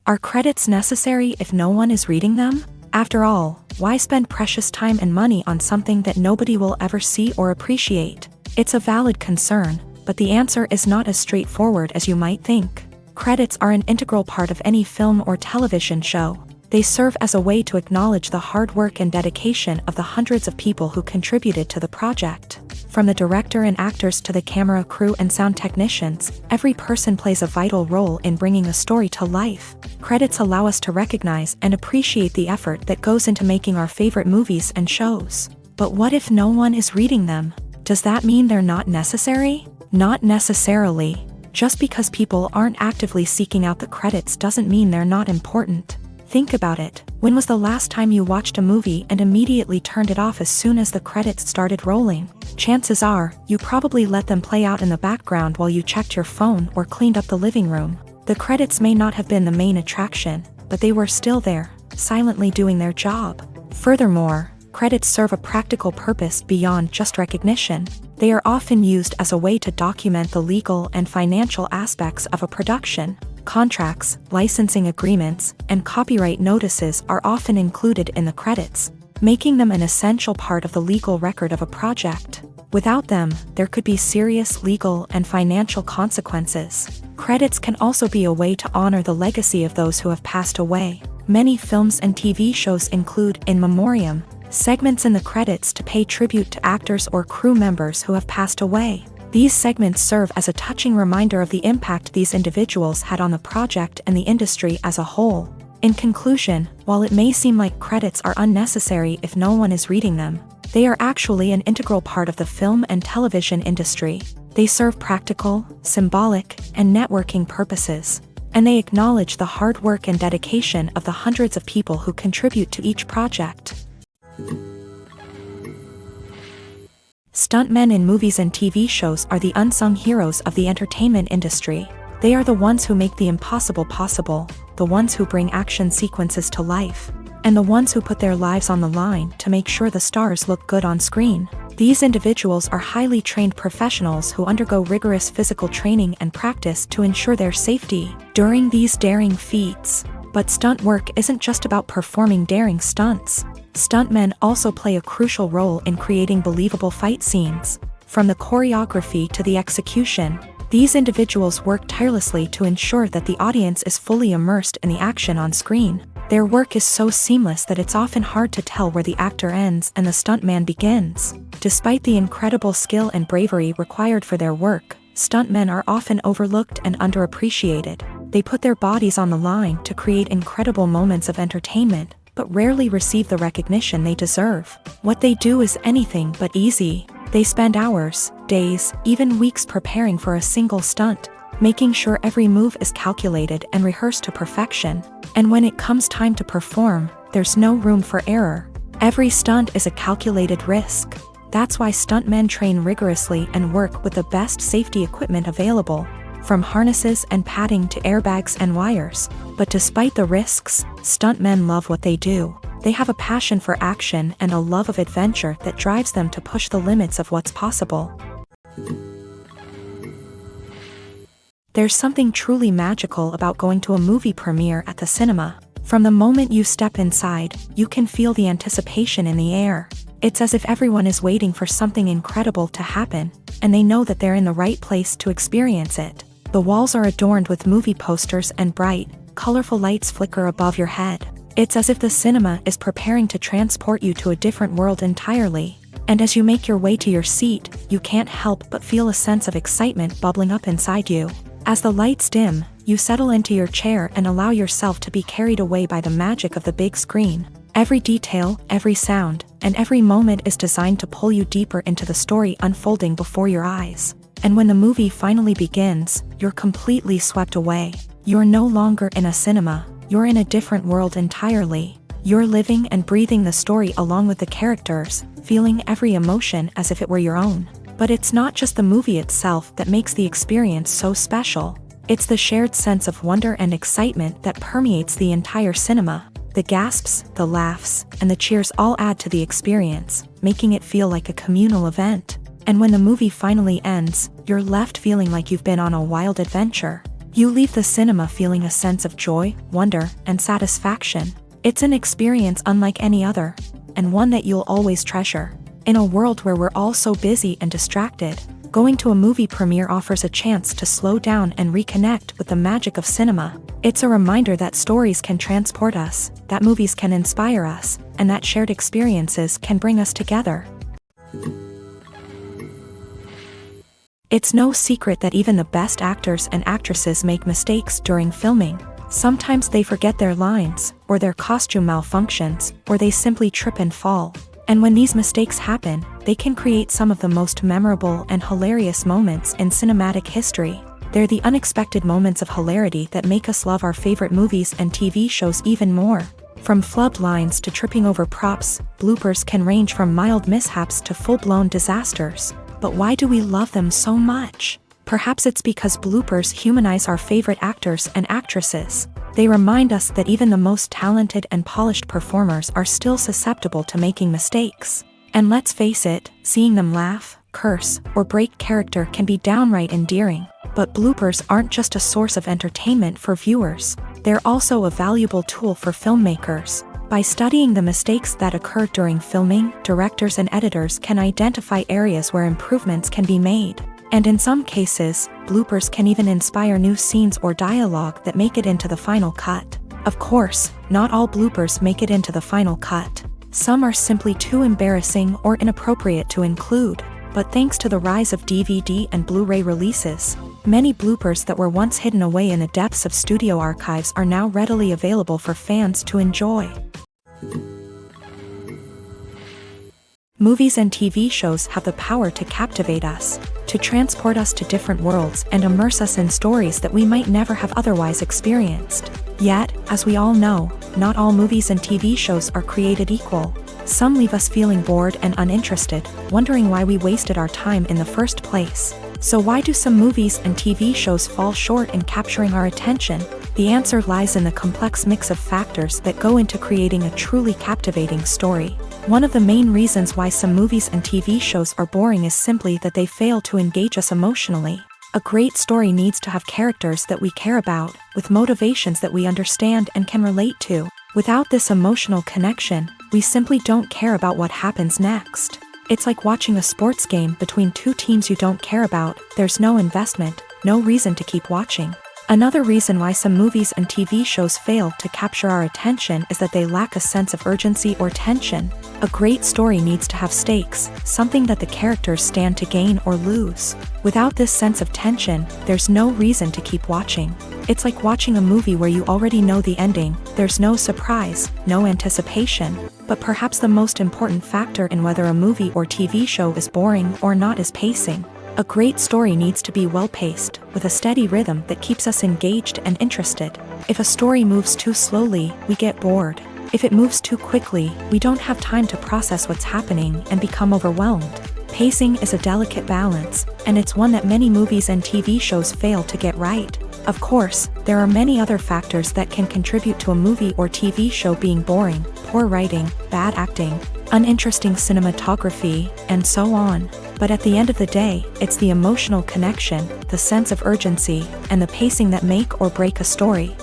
Are credits necessary if no one is reading them? After all, why spend precious time and money on something that nobody will ever see or appreciate? It's a valid concern, but the answer is not as straightforward as you might think. Credits are an integral part of any film or television show. They serve as a way to acknowledge the hard work and dedication of the hundreds of people who contributed to the project. From the director and actors to the camera crew and sound technicians, every person plays a vital role in bringing a story to life. Credits allow us to recognize and appreciate the effort that goes into making our favorite movies and shows. But what if no one is reading them? Does that mean they're not necessary? Not necessarily. Just because people aren't actively seeking out the credits doesn't mean they're not important. Think about it. When was the last time you watched a movie and immediately turned it off as soon as the credits started rolling? Chances are, you probably let them play out in the background while you checked your phone or cleaned up the living room. The credits may not have been the main attraction, but they were still there, silently doing their job. Furthermore, credits serve a practical purpose beyond just recognition. They are often used as a way to document the legal and financial aspects of a production. Contracts, licensing agreements, and copyright notices are often included in the credits, making them an essential part of the legal record of a project. Without them, there could be serious legal and financial consequences. Credits can also be a way to honor the legacy of those who have passed away. Many films and TV shows include in memoriam segments in the credits to pay tribute to actors or crew members who have passed away. These segments serve as a touching reminder of the impact these individuals had on the project and the industry as a whole. In conclusion, while it may seem like credits are unnecessary if no one is reading them, they are actually an integral part of the film and television industry. They serve practical, symbolic, and networking purposes. and they acknowledge the hard work and dedication of the hundreds of people who contribute to each project. Stuntmen in movies and TV shows are the unsung heroes of the entertainment industry. They are the ones who make the impossible possible, the ones who bring action sequences to life, and the ones who put their lives on the line to make sure the stars look good on screen. These individuals are highly trained professionals who undergo rigorous physical training and practice to ensure their safety during these daring feats. But stunt work isn't just about performing daring stunts. Stuntmen also play a crucial role in creating believable fight scenes. From the choreography to the execution, these individuals work tirelessly to ensure that the audience is fully immersed in the action on screen. Their work is so seamless that it's often hard to tell where the actor ends and the stuntman begins. Despite the incredible skill and bravery required for their work, stuntmen are often overlooked and underappreciated. They put their bodies on the line to create incredible moments of entertainment, but rarely receive the recognition they deserve. What they do is anything but easy. They spend hours, days, even weeks preparing for a single stunt, making sure every move is calculated and rehearsed to perfection. And when it comes time to perform, there's no room for error. Every stunt is a calculated risk. That's why stuntmen train rigorously and work with the best safety equipment available, from harnesses and padding to airbags and wires. But despite the risks, stuntmen love what they do. They have a passion for action and a love of adventure that drives them to push the limits of what's possible. There's something truly magical about going to a movie premiere at the cinema. From the moment you step inside, you can feel the anticipation in the air. It's as if everyone is waiting for something incredible to happen, and they know that they're in the right place to experience it. The walls are adorned with movie posters and bright, colorful lights flicker above your head. It's as if the cinema is preparing to transport you to a different world entirely. And as you make your way to your seat, you can't help but feel a sense of excitement bubbling up inside you. As the lights dim, you settle into your chair and allow yourself to be carried away by the magic of the big screen. Every detail, every sound, and every moment is designed to pull you deeper into the story unfolding before your eyes. And when the movie finally begins, you're completely swept away. You're no longer in a cinema, you're in a different world entirely. You're living and breathing the story along with the characters, feeling every emotion as if it were your own. But it's not just the movie itself that makes the experience so special. It's the shared sense of wonder and excitement that permeates the entire cinema. The gasps, the laughs, and the cheers all add to the experience, making it feel like a communal event. And when the movie finally ends, you're left feeling like you've been on a wild adventure. You leave the cinema feeling a sense of joy, wonder, and satisfaction. It's an experience unlike any other, and one that you'll always treasure. In a world where we're all so busy and distracted, going to a movie premiere offers a chance to slow down and reconnect with the magic of cinema. It's a reminder that stories can transport us, that movies can inspire us, and that shared experiences can bring us together. It's no secret that even the best actors and actresses make mistakes during filming. Sometimes they forget their lines, or their costume malfunctions, or they simply trip and fall. And when these mistakes happen, they can create some of the most memorable and hilarious moments in cinematic history. They're the unexpected moments of hilarity that make us love our favorite movies and TV shows even more. From flubbed lines to tripping over props, bloopers can range from mild mishaps to full-blown disasters. But why do we love them so much? Perhaps it's because bloopers humanize our favorite actors and actresses. They remind us that even the most talented and polished performers are still susceptible to making mistakes. And let's face it, seeing them laugh, curse, or break character can be downright endearing. But bloopers aren't just a source of entertainment for viewers. They're also a valuable tool for filmmakers. By studying the mistakes that occur during filming, directors and editors can identify areas where improvements can be made. And in some cases, bloopers can even inspire new scenes or dialogue that make it into the final cut. Of course, not all bloopers make it into the final cut. Some are simply too embarrassing or inappropriate to include. But thanks to the rise of DVD and Blu-ray releases, many bloopers that were once hidden away in the depths of studio archives are now readily available for fans to enjoy. Movies and TV shows have the power to captivate us, to transport us to different worlds and immerse us in stories that we might never have otherwise experienced. Yet, as we all know, not all movies and TV shows are created equal. Some leave us feeling bored and uninterested, wondering why we wasted our time in the first place. So why do some movies and TV shows fall short in capturing our attention? The answer lies in the complex mix of factors that go into creating a truly captivating story. One of the main reasons why some movies and TV shows are boring is simply that they fail to engage us emotionally. A great story needs to have characters that we care about, with motivations that we understand and can relate to. Without this emotional connection, we simply don't care about what happens next. It's like watching a sports game between two teams you don't care about. There's no investment, no reason to keep watching. Another reason why some movies and TV shows fail to capture our attention is that they lack a sense of urgency or tension. A great story needs to have stakes, something that the characters stand to gain or lose. Without this sense of tension, there's no reason to keep watching. It's like watching a movie where you already know the ending. There's no surprise, no anticipation. But perhaps the most important factor in whether a movie or TV show is boring or not is pacing. A great story needs to be well-paced, with a steady rhythm that keeps us engaged and interested. If a story moves too slowly, we get bored. If it moves too quickly, we don't have time to process what's happening and become overwhelmed. Pacing is a delicate balance, and it's one that many movies and TV shows fail to get right. Of course, there are many other factors that can contribute to a movie or TV show being boring: poor writing, bad acting, uninteresting cinematography, and so on. But at the end of the day, it's the emotional connection, the sense of urgency, and the pacing that make or break a story.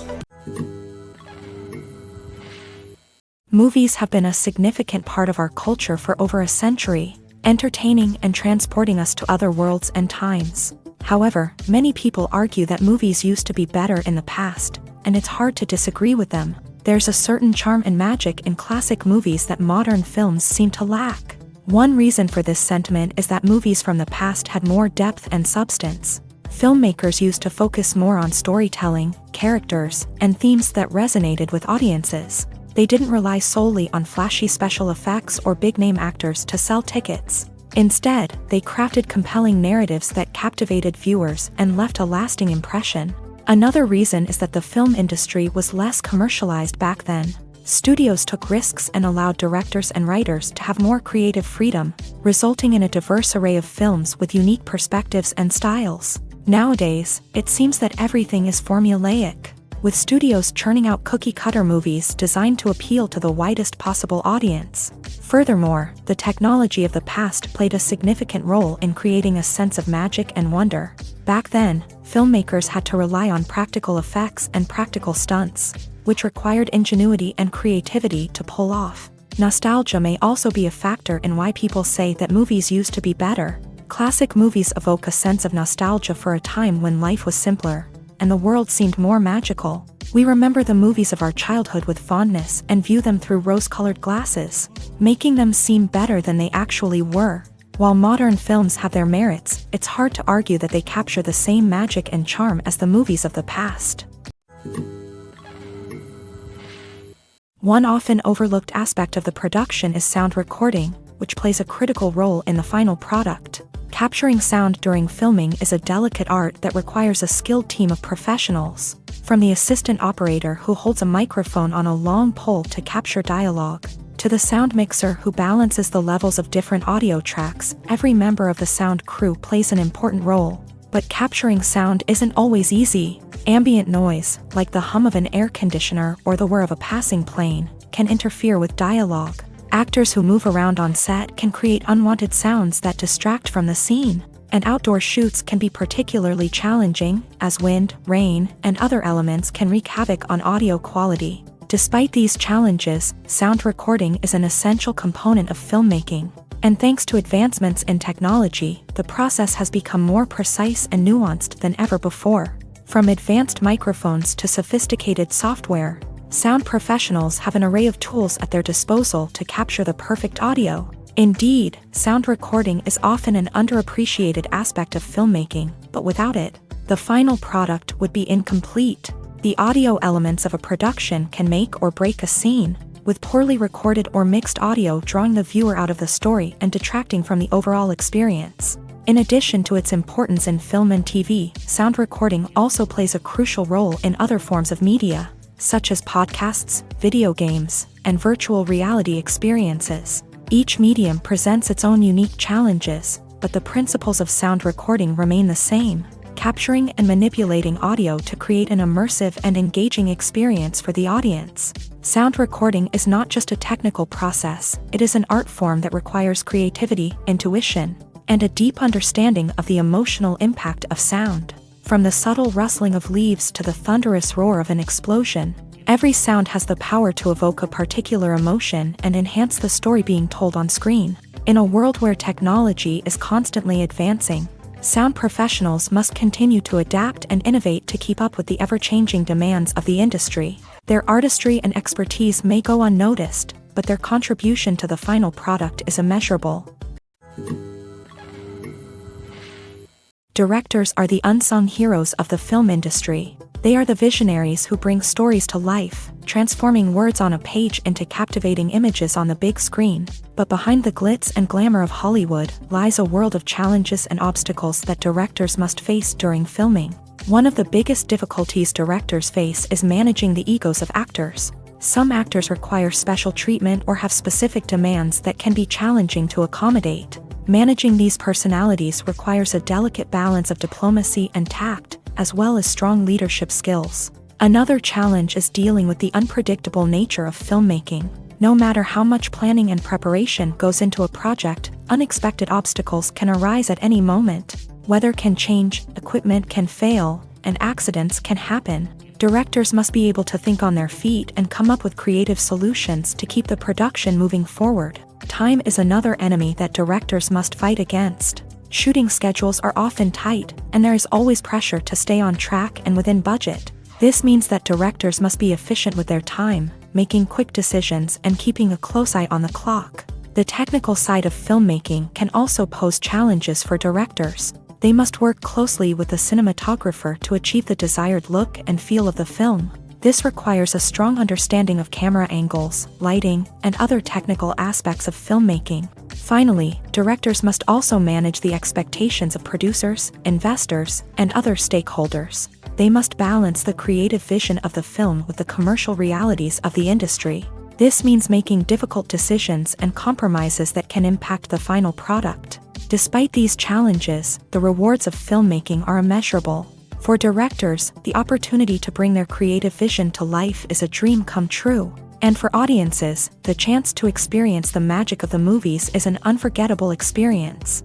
Movies have been a significant part of our culture for over a century, entertaining and transporting us to other worlds and times. However, many people argue that movies used to be better in the past, and it's hard to disagree with them. There's a certain charm and magic in classic movies that modern films seem to lack. One reason for this sentiment is that movies from the past had more depth and substance. Filmmakers used to focus more on storytelling, characters, and themes that resonated with audiences. They didn't rely solely on flashy special effects or big-name actors to sell tickets. Instead, they crafted compelling narratives that captivated viewers and left a lasting impression. Another reason is that the film industry was less commercialized back then. Studios took risks and allowed directors and writers to have more creative freedom, resulting in a diverse array of films with unique perspectives and styles. Nowadays, it seems that everything is formulaic, with studios churning out cookie-cutter movies designed to appeal to the widest possible audience. Furthermore, the technology of the past played a significant role in creating a sense of magic and wonder. Back then, filmmakers had to rely on practical effects and practical stunts, which required ingenuity and creativity to pull off. Nostalgia may also be a factor in why people say that movies used to be better. Classic movies evoke a sense of nostalgia for a time when life was simpler, and the world seemed more magical. We remember the movies of our childhood with fondness and view them through rose-colored glasses, making them seem better than they actually were. While modern films have their merits, it's hard to argue that they capture the same magic and charm as the movies of the past. One often overlooked aspect of the production is sound recording, which plays a critical role in the final product. Capturing sound during filming is a delicate art that requires a skilled team of professionals. From the assistant operator who holds a microphone on a long pole to capture dialogue, to the sound mixer who balances the levels of different audio tracks, every member of the sound crew plays an important role. But capturing sound isn't always easy. Ambient noise, like the hum of an air conditioner or the whir of a passing plane, can interfere with dialogue. Actors who move around on set can create unwanted sounds that distract from the scene. And outdoor shoots can be particularly challenging, as wind, rain, and other elements can wreak havoc on audio quality. Despite these challenges, sound recording is an essential component of filmmaking. And thanks to advancements in technology, the process has become more precise and nuanced than ever before. From advanced microphones to sophisticated software, sound professionals have an array of tools at their disposal to capture the perfect audio. Indeed, sound recording is often an underappreciated aspect of filmmaking, but without it, the final product would be incomplete. The audio elements of a production can make or break a scene. with poorly recorded or mixed audio drawing the viewer out of the story and detracting from the overall experience. In addition to its importance in film and TV, sound recording also plays a crucial role in other forms of media, such as podcasts, video games, and virtual reality experiences. Each medium presents its own unique challenges, but the principles of sound recording remain the same, capturing and manipulating audio to create an immersive and engaging experience for the audience. Sound recording is not just a technical process, it is an art form that requires creativity, intuition, and a deep understanding of the emotional impact of sound. From the subtle rustling of leaves to the thunderous roar of an explosion, every sound has the power to evoke a particular emotion and enhance the story being told on screen. In a world where technology is constantly advancing, sound professionals must continue to adapt and innovate to keep up with the ever-changing demands of the industry. Their artistry and expertise may go unnoticed, but their contribution to the final product is immeasurable. Directors are the unsung heroes of the film industry. They are the visionaries who bring stories to life, transforming words on a page into captivating images on the big screen. But behind the glitz and glamour of Hollywood lies a world of challenges and obstacles that directors must face during filming. One of the biggest difficulties directors face is managing the egos of actors. Some actors require special treatment or have specific demands that can be challenging to accommodate. Managing these personalities requires a delicate balance of diplomacy and tact, as well as strong leadership skills. Another challenge is dealing with the unpredictable nature of filmmaking. No matter how much planning and preparation goes into a project, unexpected obstacles can arise at any moment. Weather can change, equipment can fail, and accidents can happen. Directors must be able to think on their feet and come up with creative solutions to keep the production moving forward. Time is another enemy that directors must fight against. Shooting schedules are often tight, and there is always pressure to stay on track and within budget. This means that directors must be efficient with their time, making quick decisions and keeping a close eye on the clock. The technical side of filmmaking can also pose challenges for directors. They must work closely with the cinematographer to achieve the desired look and feel of the film. This requires a strong understanding of camera angles, lighting, and other technical aspects of filmmaking. Finally, directors must also manage the expectations of producers, investors, and other stakeholders. They must balance the creative vision of the film with the commercial realities of the industry. This means making difficult decisions and compromises that can impact the final product. Despite these challenges, the rewards of filmmaking are immeasurable. For directors, the opportunity to bring their creative vision to life is a dream come true. And for audiences, the chance to experience the magic of the movies is an unforgettable experience.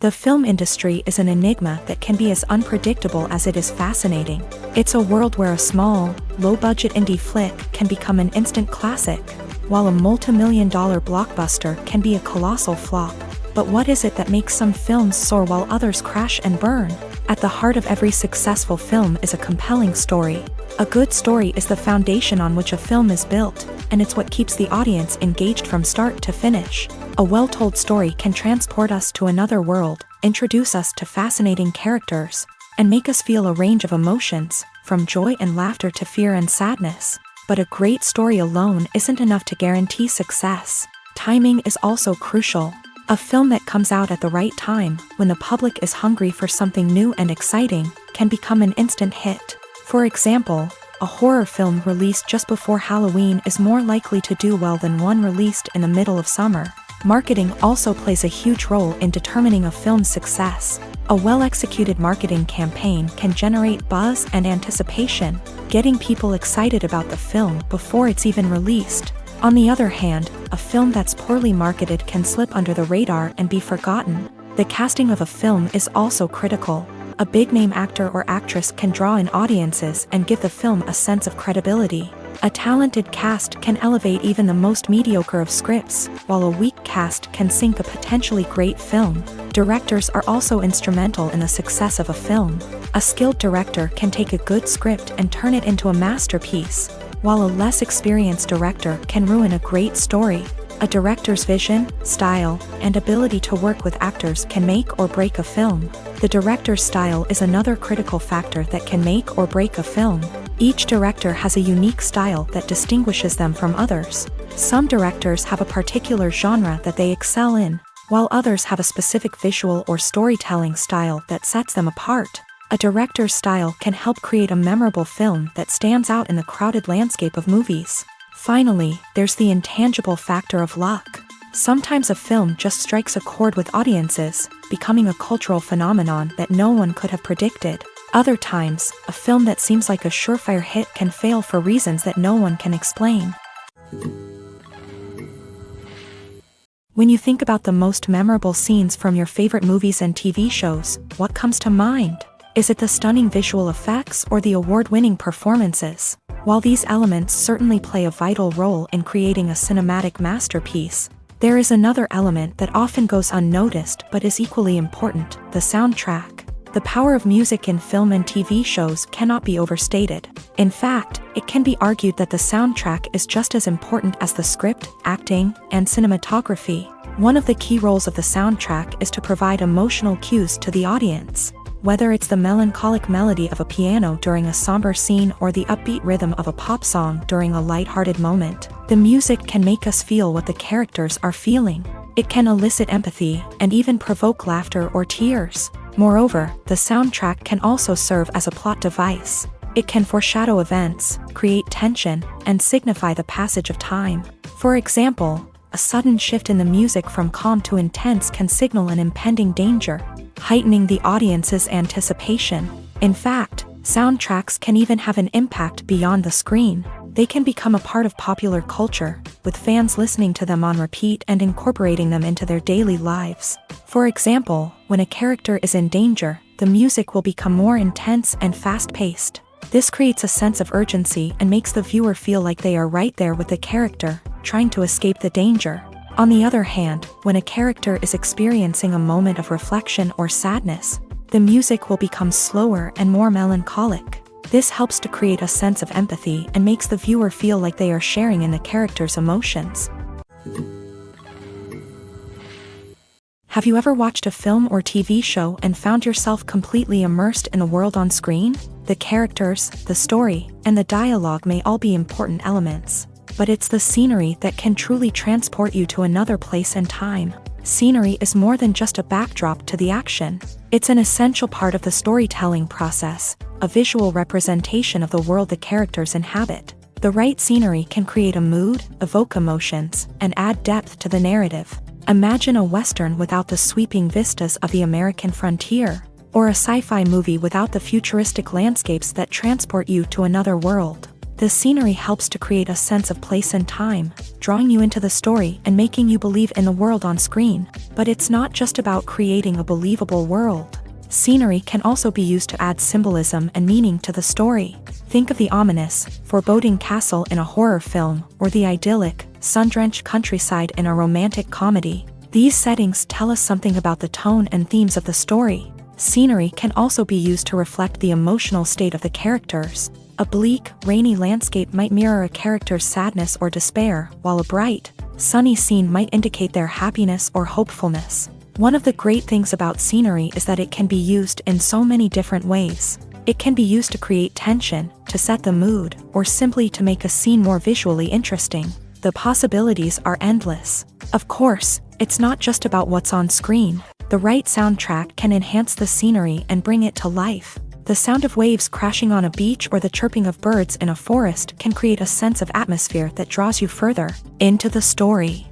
The film industry is an enigma that can be as unpredictable as it is fascinating. It's a world where a small, low-budget indie flick can become an instant classic, while a multi-million-dollar blockbuster can be a colossal flop. But what is it that makes some films soar while others crash and burn? At the heart of every successful film is a compelling story. A good story is the foundation on which a film is built, and it's what keeps the audience engaged from start to finish. A well-told story can transport us to another world, introduce us to fascinating characters, and make us feel a range of emotions, from joy and laughter to fear and sadness. But a great story alone isn't enough to guarantee success. Timing is also crucial. A film that comes out at the right time, when the public is hungry for something new and exciting, can become an instant hit. For example, a horror film released just before Halloween is more likely to do well than one released in the middle of summer. Marketing also plays a huge role in determining a film's success. A well-executed marketing campaign can generate buzz and anticipation, getting people excited about the film before it's even released. On the other hand, a film that's poorly marketed can slip under the radar and be forgotten. The casting of a film is also critical. A big-name actor or actress can draw in audiences and give the film a sense of credibility. A talented cast can elevate even the most mediocre of scripts, while a weak cast can sink a potentially great film. Directors are also instrumental in the success of a film. A skilled director can take a good script and turn it into a masterpiece, while a less experienced director can ruin a great story. A director's vision, style, and ability to work with actors can make or break a film. The director's style is another critical factor that can make or break a film. Each director has a unique style that distinguishes them from others. Some directors have a particular genre that they excel in, while others have a specific visual or storytelling style that sets them apart. A director's style can help create a memorable film that stands out in the crowded landscape of movies. Finally, there's the intangible factor of luck. Sometimes a film just strikes a chord with audiences, becoming a cultural phenomenon that no one could have predicted. Other times, a film that seems like a surefire hit can fail for reasons that no one can explain. When you think about the most memorable scenes from your favorite movies and TV shows, what comes to mind? Is it the stunning visual effects or the award-winning performances? While these elements certainly play a vital role in creating a cinematic masterpiece, there is another element that often goes unnoticed but is equally important: the soundtrack. The power of music in film and TV shows cannot be overstated. In fact, it can be argued that the soundtrack is just as important as the script, acting, and cinematography. One of the key roles of the soundtrack is to provide emotional cues to the audience. Whether it's the melancholic melody of a piano during a somber scene or the upbeat rhythm of a pop song during a light-hearted moment, the music can make us feel what the characters are feeling. It can elicit empathy and even provoke laughter or tears. Moreover, the soundtrack can also serve as a plot device. It can foreshadow events, create tension, and signify the passage of time. For example, a sudden shift in the music from calm to intense can signal an impending danger, heightening the audience's anticipation. In fact, soundtracks can even have an impact beyond the screen. They can become a part of popular culture, with fans listening to them on repeat and incorporating them into their daily lives. For example, when a character is in danger, the music will become more intense and fast-paced. This creates a sense of urgency and makes the viewer feel like they are right there with the character, trying to escape the danger. On the other hand, when a character is experiencing a moment of reflection or sadness, the music will become slower and more melancholic. This helps to create a sense of empathy and makes the viewer feel like they are sharing in the character's emotions. Have you ever watched a film or TV show and found yourself completely immersed in the world on screen? The characters, the story, and the dialogue may all be important elements, but it's the scenery that can truly transport you to another place and time. Scenery is more than just a backdrop to the action. It's an essential part of the storytelling process, a visual representation of the world the characters inhabit. The right scenery can create a mood, evoke emotions, and add depth to the narrative. Imagine a Western without the sweeping vistas of the American frontier, or a sci-fi movie without the futuristic landscapes that transport you to another world. The scenery helps to create a sense of place and time, drawing you into the story and making you believe in the world on screen. But it's not just about creating a believable world. Scenery can also be used to add symbolism and meaning to the story. Think of the ominous, foreboding castle in a horror film, or the idyllic, sun-drenched countryside in a romantic comedy. These settings tell us something about the tone and themes of the story. Scenery can also be used to reflect the emotional state of the characters. A bleak, rainy landscape might mirror a character's sadness or despair, while a bright, sunny scene might indicate their happiness or hopefulness. One of the great things about scenery is that it can be used in so many different ways. It can be used to create tension, to set the mood, or simply to make a scene more visually interesting. The possibilities are endless. Of course, it's not just about what's on screen. The right soundtrack can enhance the scenery and bring it to life. The sound of waves crashing on a beach or the chirping of birds in a forest can create a sense of atmosphere that draws you further into the story.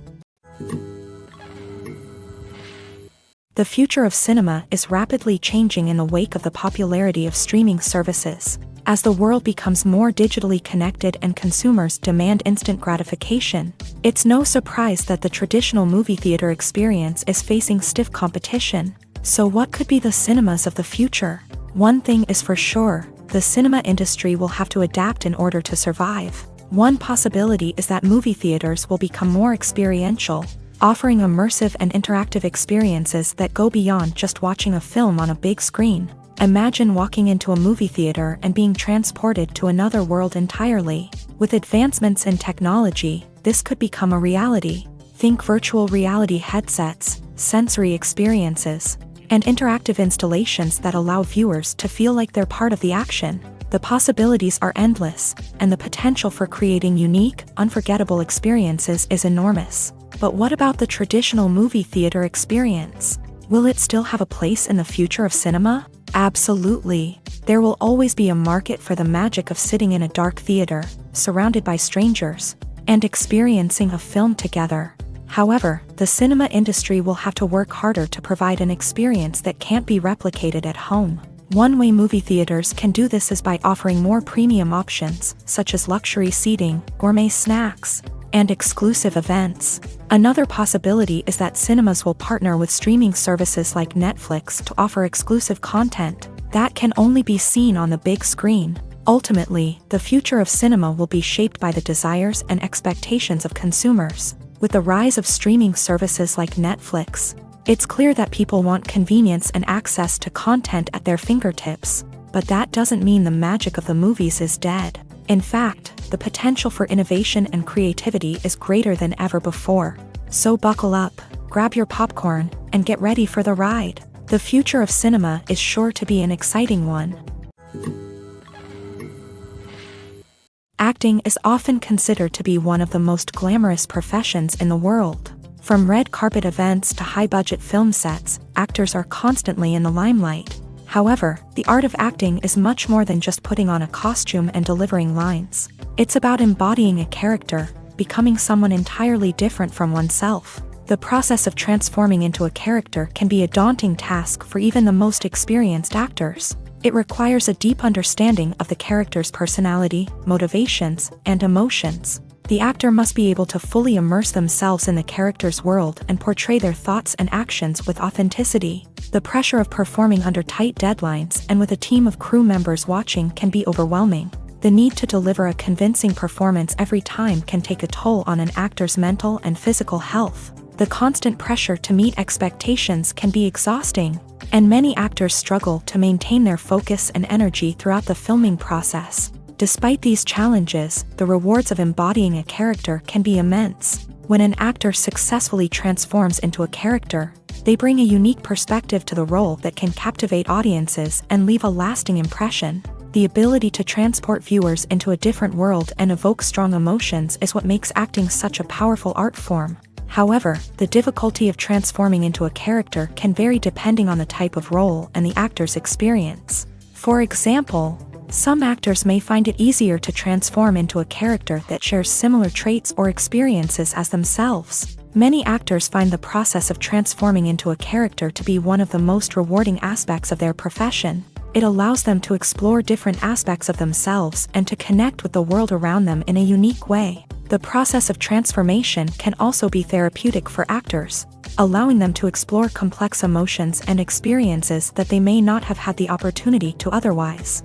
The future of cinema is rapidly changing in the wake of the popularity of streaming services. As the world becomes more digitally connected and consumers demand instant gratification, it's no surprise that the traditional movie theater experience is facing stiff competition. So what could be the cinemas of the future? One thing is for sure, the cinema industry will have to adapt in order to survive. One possibility is that movie theaters will become more experiential, offering immersive and interactive experiences that go beyond just watching a film on a big screen. Imagine walking into a movie theater and being transported to another world entirely. With advancements in technology, this could become a reality. Think virtual reality headsets, sensory experiences, and interactive installations that allow viewers to feel like they're part of the action. The possibilities are endless, and the potential for creating unique, unforgettable experiences is enormous. But what about the traditional movie theater experience? Will it still have a place in the future of cinema? Absolutely. There will always be a market for the magic of sitting in a dark theater, surrounded by strangers, and experiencing a film together. However, the cinema industry will have to work harder to provide an experience that can't be replicated at home. One way movie theaters can do this is by offering more premium options, such as luxury seating, gourmet snacks, and exclusive events. Another possibility is that cinemas will partner with streaming services like Netflix to offer exclusive content that can only be seen on the big screen. Ultimately, the future of cinema will be shaped by the desires and expectations of consumers. With the rise of streaming services like Netflix, it's clear that people want convenience and access to content at their fingertips. But that doesn't mean the magic of the movies is dead. In fact, the potential for innovation and creativity is greater than ever before. So buckle up, grab your popcorn, and get ready for the ride. The future of cinema is sure to be an exciting one. Acting is often considered to be one of the most glamorous professions in the world. From red carpet events to high-budget film sets, actors are constantly in the limelight. However, the art of acting is much more than just putting on a costume and delivering lines. It's about embodying a character, becoming someone entirely different from oneself. The process of transforming into a character can be a daunting task for even the most experienced actors. It requires a deep understanding of the character's personality, motivations, and emotions. The actor must be able to fully immerse themselves in the character's world and portray their thoughts and actions with authenticity. The pressure of performing under tight deadlines and with a team of crew members watching can be overwhelming. The need to deliver a convincing performance every time can take a toll on an actor's mental and physical health. The constant pressure to meet expectations can be exhausting, and many actors struggle to maintain their focus and energy throughout the filming process. Despite these challenges, the rewards of embodying a character can be immense. When an actor successfully transforms into a character, they bring a unique perspective to the role that can captivate audiences and leave a lasting impression. The ability to transport viewers into a different world and evoke strong emotions is what makes acting such a powerful art form. However, the difficulty of transforming into a character can vary depending on the type of role and the actor's experience. For example, some actors may find it easier to transform into a character that shares similar traits or experiences as themselves. Many actors find the process of transforming into a character to be one of the most rewarding aspects of their profession. It allows them to explore different aspects of themselves and to connect with the world around them in a unique way. The process of transformation can also be therapeutic for actors, allowing them to explore complex emotions and experiences that they may not have had the opportunity to otherwise.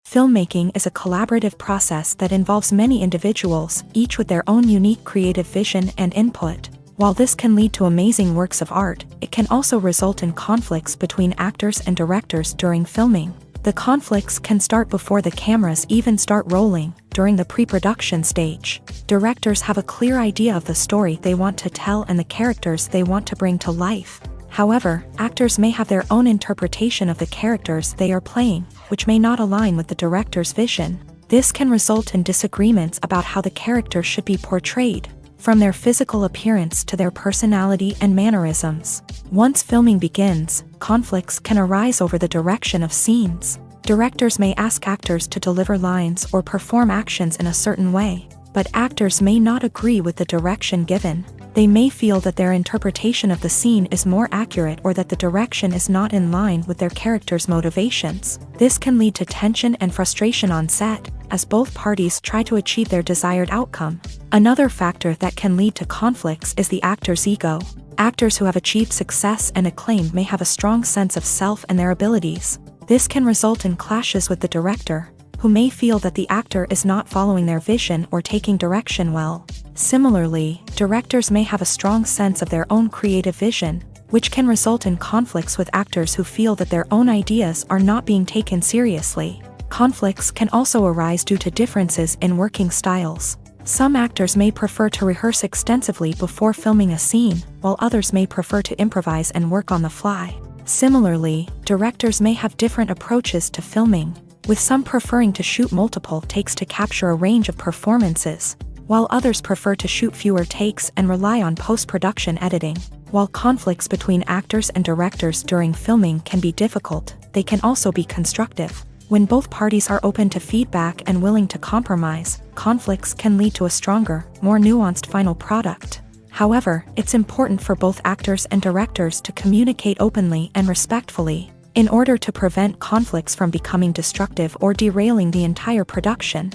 Filmmaking is a collaborative process that involves many individuals, each with their own unique creative vision and input. While this can lead to amazing works of art, it can also result in conflicts between actors and directors during filming. The conflicts can start before the cameras even start rolling, during the pre-production stage. Directors have a clear idea of the story they want to tell and the characters they want to bring to life. However, actors may have their own interpretation of the characters they are playing, which may not align with the director's vision. This can result in disagreements about how the character should be portrayed, from their physical appearance to their personality and mannerisms. Once filming begins, conflicts can arise over the direction of scenes. Directors may ask actors to deliver lines or perform actions in a certain way, but actors may not agree with the direction given. They may feel that their interpretation of the scene is more accurate or that the direction is not in line with their character's motivations. This can lead to tension and frustration on set, as both parties try to achieve their desired outcome. Another factor that can lead to conflicts is the actor's ego. Actors who have achieved success and acclaim may have a strong sense of self and their abilities. This can result in clashes with the director, who may feel that the actor is not following their vision or taking direction well. Similarly, directors may have a strong sense of their own creative vision, which can result in conflicts with actors who feel that their own ideas are not being taken seriously. Conflicts can also arise due to differences in working styles. Some actors may prefer to rehearse extensively before filming a scene, while others may prefer to improvise and work on the fly. Similarly, directors may have different approaches to filming, with some preferring to shoot multiple takes to capture a range of performances, while others prefer to shoot fewer takes and rely on post-production editing. While conflicts between actors and directors during filming can be difficult, they can also be constructive. When both parties are open to feedback and willing to compromise, conflicts can lead to a stronger, more nuanced final product. However, it's important for both actors and directors to communicate openly and respectfully, in order to prevent conflicts from becoming destructive or derailing the entire production.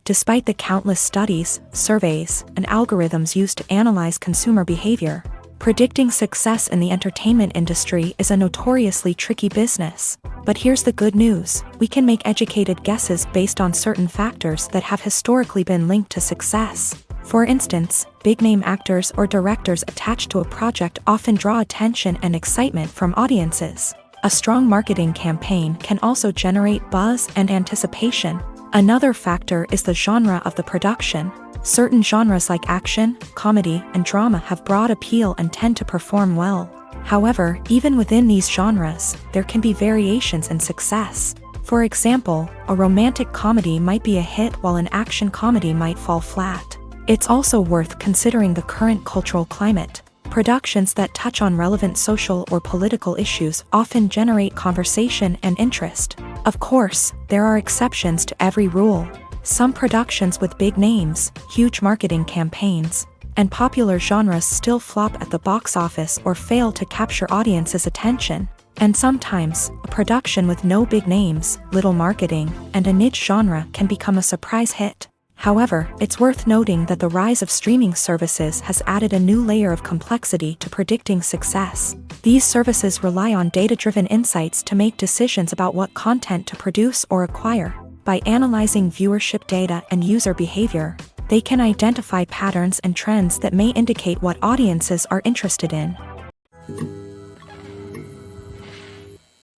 Despite the countless studies, surveys, and algorithms used to analyze consumer behavior, predicting success in the entertainment industry is a notoriously tricky business. But here's the good news: we can make educated guesses based on certain factors that have historically been linked to success. For instance, big-name actors or directors attached to a project often draw attention and excitement from audiences. A strong marketing campaign can also generate buzz and anticipation. Another factor is the genre of the production. Certain genres like action, comedy, and drama have broad appeal and tend to perform well. However, even within these genres, there can be variations in success. For example, a romantic comedy might be a hit while an action comedy might fall flat. It's also worth considering the current cultural climate. Productions that touch on relevant social or political issues often generate conversation and interest. Of course, there are exceptions to every rule. Some productions with big names, huge marketing campaigns, and popular genres still flop at the box office or fail to capture audiences' attention. And sometimes, a production with no big names, little marketing, and a niche genre can become a surprise hit. However, it's worth noting that the rise of streaming services has added a new layer of complexity to predicting success. These services rely on data-driven insights to make decisions about what content to produce or acquire. By analyzing viewership data and user behavior, they can identify patterns and trends that may indicate what audiences are interested in.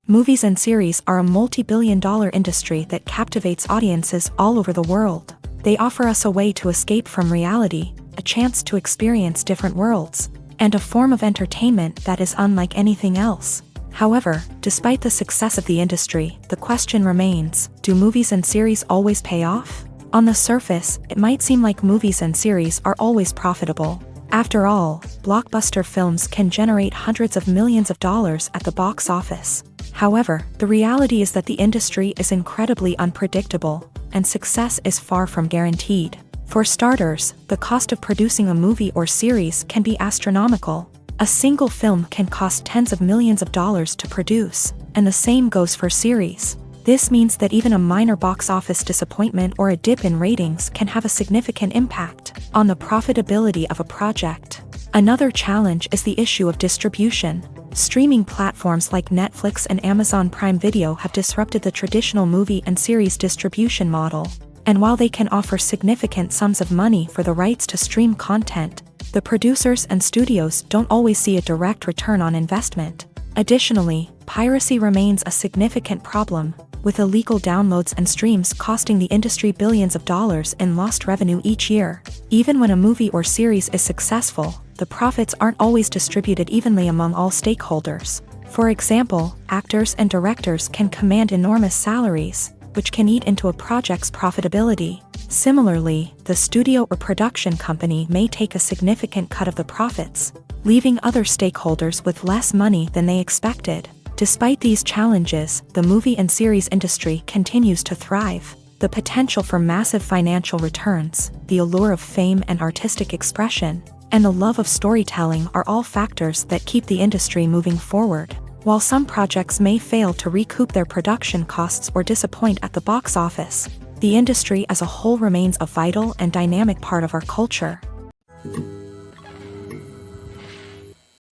Movies and series are a multi-billion-dollar industry that captivates audiences all over the world. They offer us a way to escape from reality, a chance to experience different worlds, and a form of entertainment that is unlike anything else. However, despite the success of the industry, the question remains: do movies and series always pay off? On the surface, it might seem like movies and series are always profitable. After all, blockbuster films can generate hundreds of millions of dollars at the box office. However, the reality is that the industry is incredibly unpredictable, and success is far from guaranteed. For starters, the cost of producing a movie or series can be astronomical. A single film can cost tens of millions of dollars to produce, and the same goes for series. This means that even a minor box office disappointment or a dip in ratings can have a significant impact on the profitability of a project. Another challenge is the issue of distribution. Streaming platforms like Netflix and Amazon Prime Video have disrupted the traditional movie and series distribution model. And while they can offer significant sums of money for the rights to stream content, the producers and studios don't always see a direct return on investment. Additionally, piracy remains a significant problem, with illegal downloads and streams costing the industry billions of dollars in lost revenue each year. Even when a movie or series is successful, the profits aren't always distributed evenly among all stakeholders. For example, actors and directors can command enormous salaries, which can eat into a project's profitability. Similarly, the studio or production company may take a significant cut of the profits, leaving other stakeholders with less money than they expected. Despite these challenges, the movie and series industry continues to thrive. The potential for massive financial returns, the allure of fame and artistic expression, and the love of storytelling are all factors that keep the industry moving forward. While some projects may fail to recoup their production costs or disappoint at the box office, the industry as a whole remains a vital and dynamic part of our culture.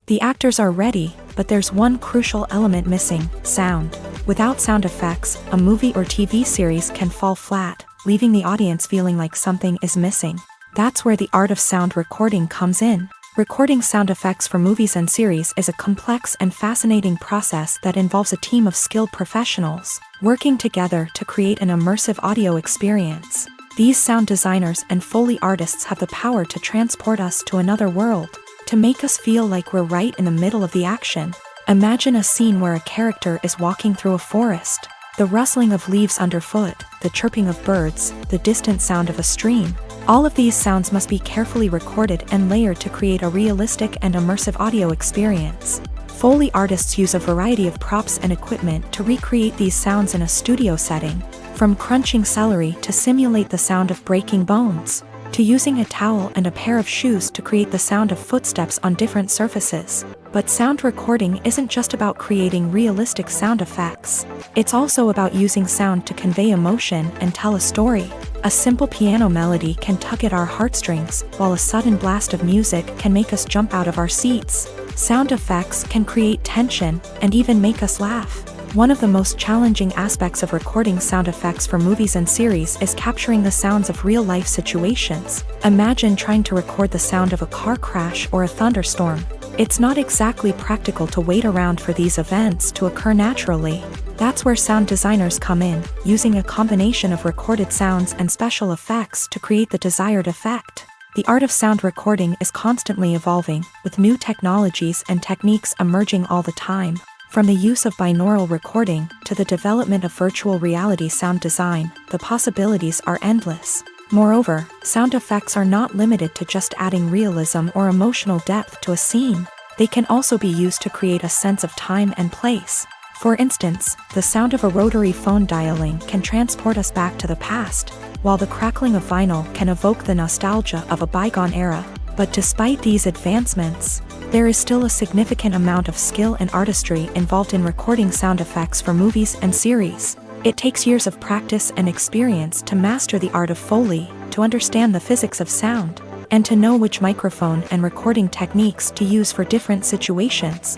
The actors are ready, but there's one crucial element missing: sound. Without sound effects, a movie or TV series can fall flat, leaving the audience feeling like something is missing. That's where the art of sound recording comes in. Recording sound effects for movies and series is a complex and fascinating process that involves a team of skilled professionals working together to create an immersive audio experience. These sound designers and Foley artists have the power to transport us to another world, to make us feel like we're right in the middle of the action. Imagine a scene where a character is walking through a forest. The rustling of leaves underfoot, the chirping of birds, the distant sound of a stream. All of these sounds must be carefully recorded and layered to create a realistic and immersive audio experience. Foley artists use a variety of props and equipment to recreate these sounds in a studio setting, from crunching celery to simulate the sound of breaking bones, to using a towel and a pair of shoes to create the sound of footsteps on different surfaces. But sound recording isn't just about creating realistic sound effects. It's also about using sound to convey emotion and tell a story. A simple piano melody can tug at our heartstrings, while a sudden blast of music can make us jump out of our seats. Sound effects can create tension and even make us laugh. One of the most challenging aspects of recording sound effects for movies and series is capturing the sounds of real-life situations. Imagine trying to record the sound of a car crash or a thunderstorm. It's not exactly practical to wait around for these events to occur naturally. That's where sound designers come in, using a combination of recorded sounds and special effects to create the desired effect. The art of sound recording is constantly evolving, with new technologies and techniques emerging all the time. From the use of binaural recording to the development of virtual reality sound design, the possibilities are endless. Moreover, sound effects are not limited to just adding realism or emotional depth to a scene. They can also be used to create a sense of time and place. For instance, the sound of a rotary phone dialing can transport us back to the past, while the crackling of vinyl can evoke the nostalgia of a bygone era. But despite these advancements, there is still a significant amount of skill and artistry involved in recording sound effects for movies and series. It takes years of practice and experience to master the art of Foley, to understand the physics of sound, and to know which microphone and recording techniques to use for different situations.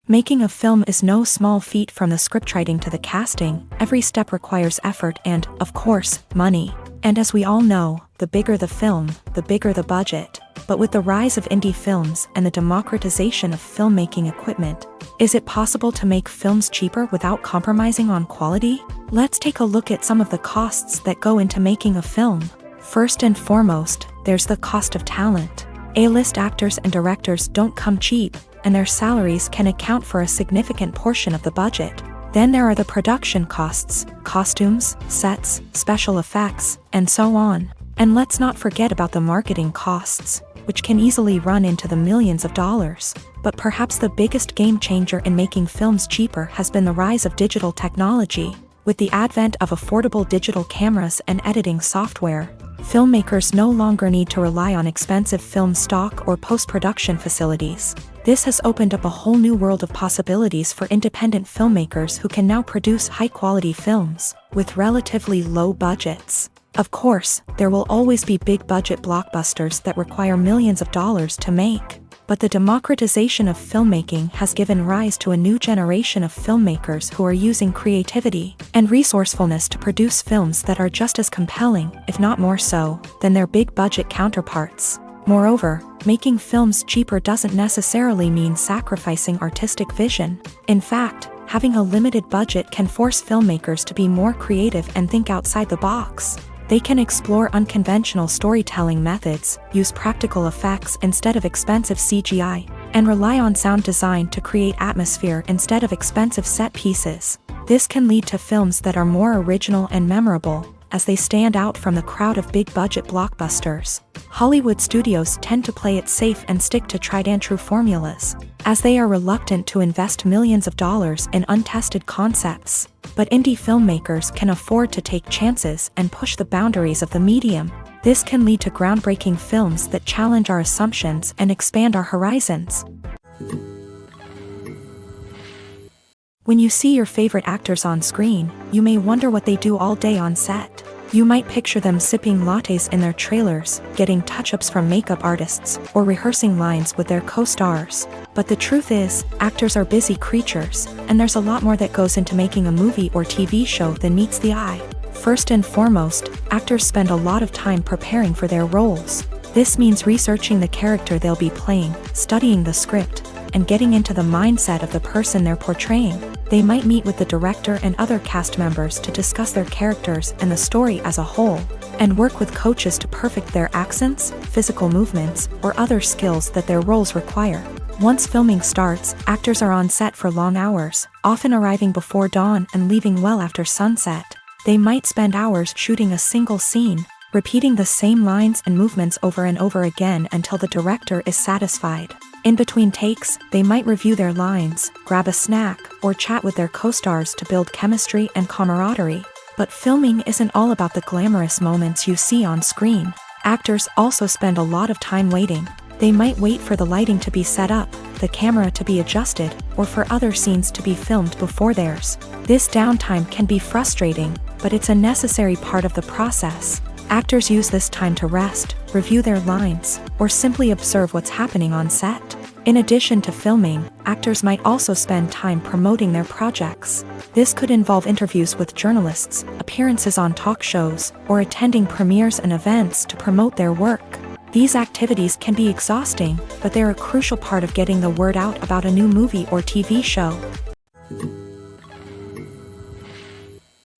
Making a film is no small feat. From the scriptwriting to the casting, every step requires effort and, of course, money. And as we all know, the bigger the film, the bigger the budget. But with the rise of indie films and the democratization of filmmaking equipment, is it possible to make films cheaper without compromising on quality? Let's take a look at some of the costs that go into making a film. First and foremost, there's the cost of talent. A-list actors and directors don't come cheap, and their salaries can account for a significant portion of the budget. Then there are the production costs, costumes, sets, special effects, and so on. And let's not forget about the marketing costs, which can easily run into the millions of dollars. But perhaps the biggest game changer in making films cheaper has been the rise of digital technology. With the advent of affordable digital cameras and editing software, filmmakers no longer need to rely on expensive film stock or post-production facilities. This has opened up a whole new world of possibilities for independent filmmakers who can now produce high-quality films with relatively low budgets. Of course, there will always be big-budget blockbusters that require millions of dollars to make. But the democratization of filmmaking has given rise to a new generation of filmmakers who are using creativity and resourcefulness to produce films that are just as compelling, if not more so, than their big-budget counterparts. Moreover, making films cheaper doesn't necessarily mean sacrificing artistic vision. In fact, having a limited budget can force filmmakers to be more creative and think outside the box. They can explore unconventional storytelling methods, use practical effects instead of expensive CGI, and rely on sound design to create atmosphere instead of expensive set pieces. This can lead to films that are more original and memorable, as they stand out from the crowd of big-budget blockbusters. Hollywood studios tend to play it safe and stick to tried-and-true formulas, as they are reluctant to invest millions of dollars in untested concepts. But indie filmmakers can afford to take chances and push the boundaries of the medium. This can lead to groundbreaking films that challenge our assumptions and expand our horizons. When you see your favorite actors on screen, you may wonder what they do all day on set. You might picture them sipping lattes in their trailers, getting touch-ups from makeup artists, or rehearsing lines with their co-stars. But the truth is, actors are busy creatures, and there's a lot more that goes into making a movie or TV show than meets the eye. First and foremost, actors spend a lot of time preparing for their roles. This means researching the character they'll be playing, studying the script, and getting into the mindset of the person they're portraying. They might meet with the director and other cast members to discuss their characters and the story as a whole. and work with coaches to perfect their accents, physical movements, or other skills that their roles require. Once filming starts, actors are on set for long hours, often arriving before dawn and leaving well after sunset. They might spend hours shooting a single scene, repeating the same lines and movements over and over again until the director is satisfied. In between takes, they might review their lines, grab a snack, or chat with their co-stars to build chemistry and camaraderie. But filming isn't all about the glamorous moments you see on screen. Actors also spend a lot of time waiting. They might wait for the lighting to be set up, the camera to be adjusted, or for other scenes to be filmed before theirs. This downtime can be frustrating, but it's a necessary part of the process. Actors use this time to rest, review their lines, or simply observe what's happening on set. In addition to filming, actors might also spend time promoting their projects. This could involve interviews with journalists, appearances on talk shows, or attending premieres and events to promote their work. These activities can be exhausting, but they're a crucial part of getting the word out about a new movie or TV show.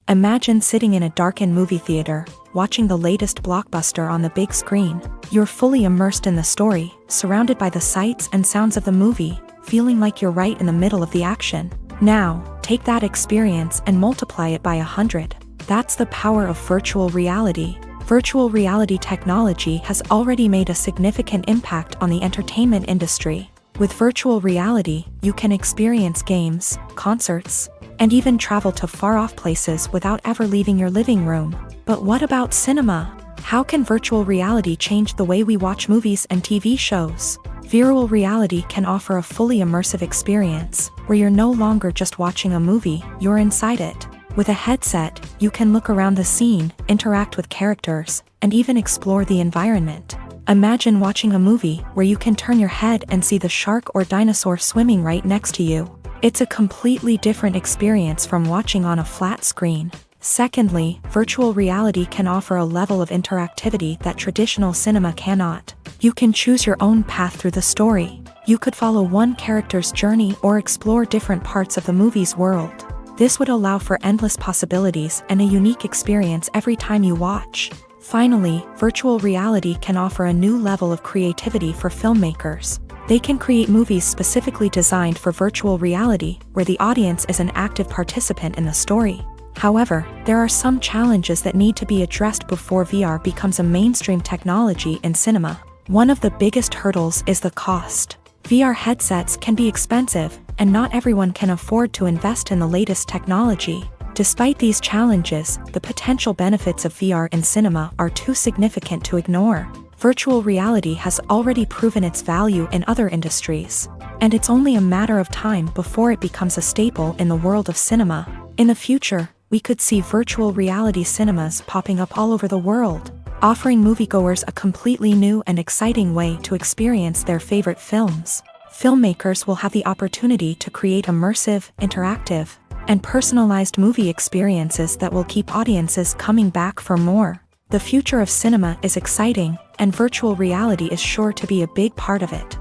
Imagine sitting in a darkened movie theater, watching the latest blockbuster on the big screen. You're fully immersed in the story, surrounded by the sights and sounds of the movie, feeling like you're right in the middle of the action. Now, take that experience and multiply it by 100. That's the power of virtual reality. Virtual reality technology has already made a significant impact on the entertainment industry. With virtual reality, you can experience games, concerts, and even travel to far-off places without ever leaving your living room. But what about cinema? How can virtual reality change the way we watch movies and TV shows? Virtual reality can offer a fully immersive experience, where you're no longer just watching a movie, you're inside it. With a headset, you can look around the scene, interact with characters, and even explore the environment. Imagine watching a movie where you can turn your head and see the shark or dinosaur swimming right next to you. It's a completely different experience from watching on a flat screen. Secondly, virtual reality can offer a level of interactivity that traditional cinema cannot. You can choose your own path through the story. You could follow one character's journey or explore different parts of the movie's world. This would allow for endless possibilities and a unique experience every time you watch. Finally, virtual reality can offer a new level of creativity for filmmakers. They can create movies specifically designed for virtual reality, where the audience is an active participant in the story. However, there are some challenges that need to be addressed before VR becomes a mainstream technology in cinema. One of the biggest hurdles is the cost. VR headsets can be expensive, and not everyone can afford to invest in the latest technology. Despite these challenges, the potential benefits of VR in cinema are too significant to ignore. Virtual reality has already proven its value in other industries, and it's only a matter of time before it becomes a staple in the world of cinema. In the future, we could see virtual reality cinemas popping up all over the world, offering moviegoers a completely new and exciting way to experience their favorite films. Filmmakers will have the opportunity to create immersive, interactive, and personalized movie experiences that will keep audiences coming back for more. The future of cinema is exciting, and virtual reality is sure to be a big part of it.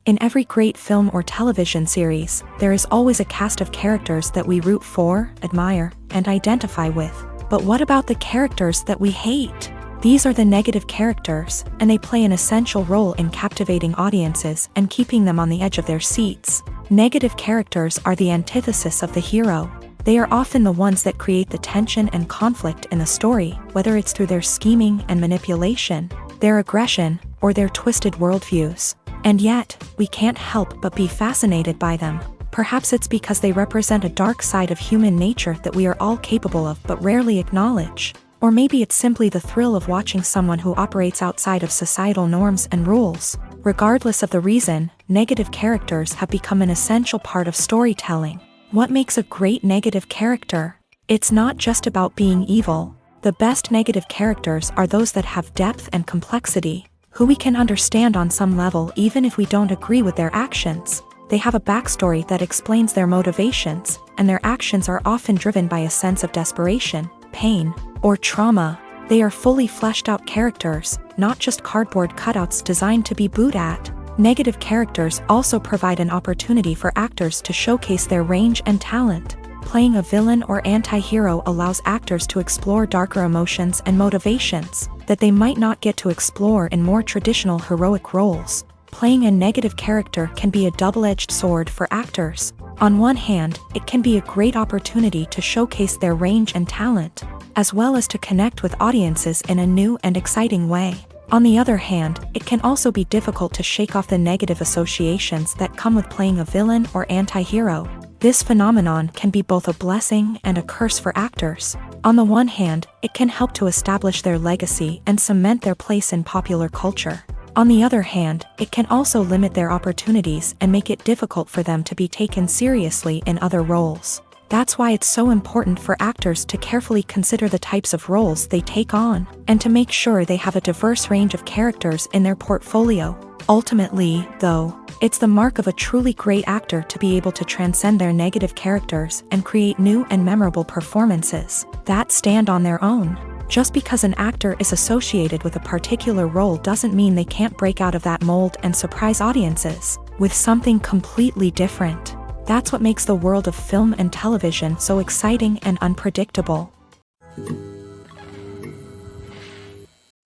In every great film or television series, there is always a cast of characters that we root for, admire, and identify with. But what about the characters that we hate? These are the negative characters, and they play an essential role in captivating audiences and keeping them on the edge of their seats. Negative characters are the antithesis of the hero. They are often the ones that create the tension and conflict in the story, whether it's through their scheming and manipulation, their aggression, or their twisted worldviews. And yet, we can't help but be fascinated by them. Perhaps it's because they represent a dark side of human nature that we are all capable of but rarely acknowledge. Or maybe it's simply the thrill of watching someone who operates outside of societal norms and rules. Regardless of the reason, negative characters have become an essential part of storytelling. What makes a great negative character? It's not just about being evil. The best negative characters are those that have depth and complexity, who we can understand on some level even if we don't agree with their actions. They have a backstory that explains their motivations, and their actions are often driven by a sense of desperation, pain, or trauma. They are fully fleshed out characters, not just cardboard cutouts designed to be booed at. Negative characters also provide an opportunity for actors to showcase their range and talent. Playing a villain or anti-hero allows actors to explore darker emotions and motivations that they might not get to explore in more traditional heroic roles. Playing a negative character can be a double-edged sword for actors. On one hand, it can be a great opportunity to showcase their range and talent, as well as to connect with audiences in a new and exciting way. On the other hand, it can also be difficult to shake off the negative associations that come with playing a villain or anti-hero. This phenomenon can be both a blessing and a curse for actors. On the one hand, it can help to establish their legacy and cement their place in popular culture. On the other hand, it can also limit their opportunities and make it difficult for them to be taken seriously in other roles. That's why it's so important for actors to carefully consider the types of roles they take on, and to make sure they have a diverse range of characters in their portfolio. Ultimately, though, it's the mark of a truly great actor to be able to transcend their negative characters and create new and memorable performances that stand on their own. Just because an actor is associated with a particular role doesn't mean they can't break out of that mold and surprise audiences with something completely different. That's what makes the world of film and television so exciting and unpredictable.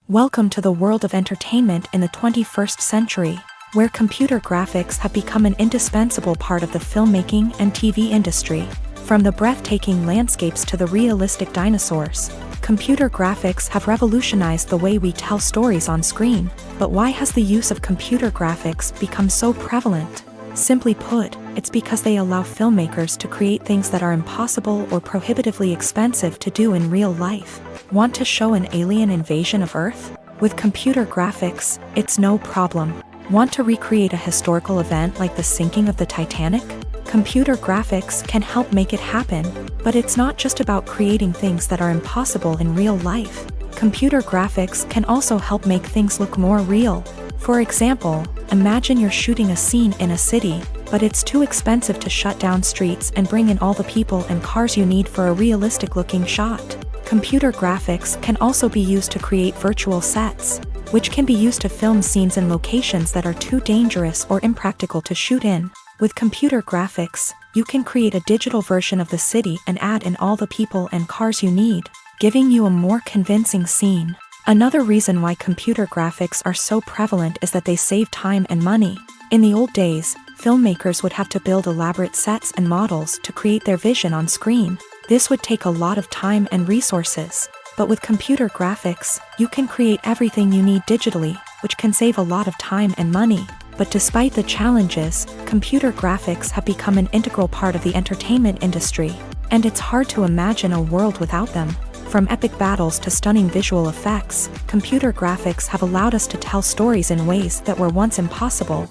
Welcome to the world of entertainment in the 21st century, where computer graphics have become an indispensable part of the filmmaking and TV industry. From the breathtaking landscapes to the realistic dinosaurs, computer graphics have revolutionized the way we tell stories on screen. But why has the use of computer graphics become so prevalent? Simply put, it's because they allow filmmakers to create things that are impossible or prohibitively expensive to do in real life. Want to show an alien invasion of Earth? With computer graphics, it's no problem. Want to recreate a historical event like the sinking of the Titanic? Computer graphics can help make it happen, but it's not just about creating things that are impossible in real life. Computer graphics can also help make things look more real. For example, imagine you're shooting a scene in a city, but it's too expensive to shut down streets and bring in all the people and cars you need for a realistic-looking shot. Computer graphics can also be used to create virtual sets, which can be used to film scenes in locations that are too dangerous or impractical to shoot in. With computer graphics, you can create a digital version of the city and add in all the people and cars you need, giving you a more convincing scene. Another reason why computer graphics are so prevalent is that they save time and money. In the old days, filmmakers would have to build elaborate sets and models to create their vision on screen. This would take a lot of time and resources. But with computer graphics, you can create everything you need digitally, which can save a lot of time and money. But despite the challenges, computer graphics have become an integral part of the entertainment industry, and it's hard to imagine a world without them. From epic battles to stunning visual effects, computer graphics have allowed us to tell stories in ways that were once impossible.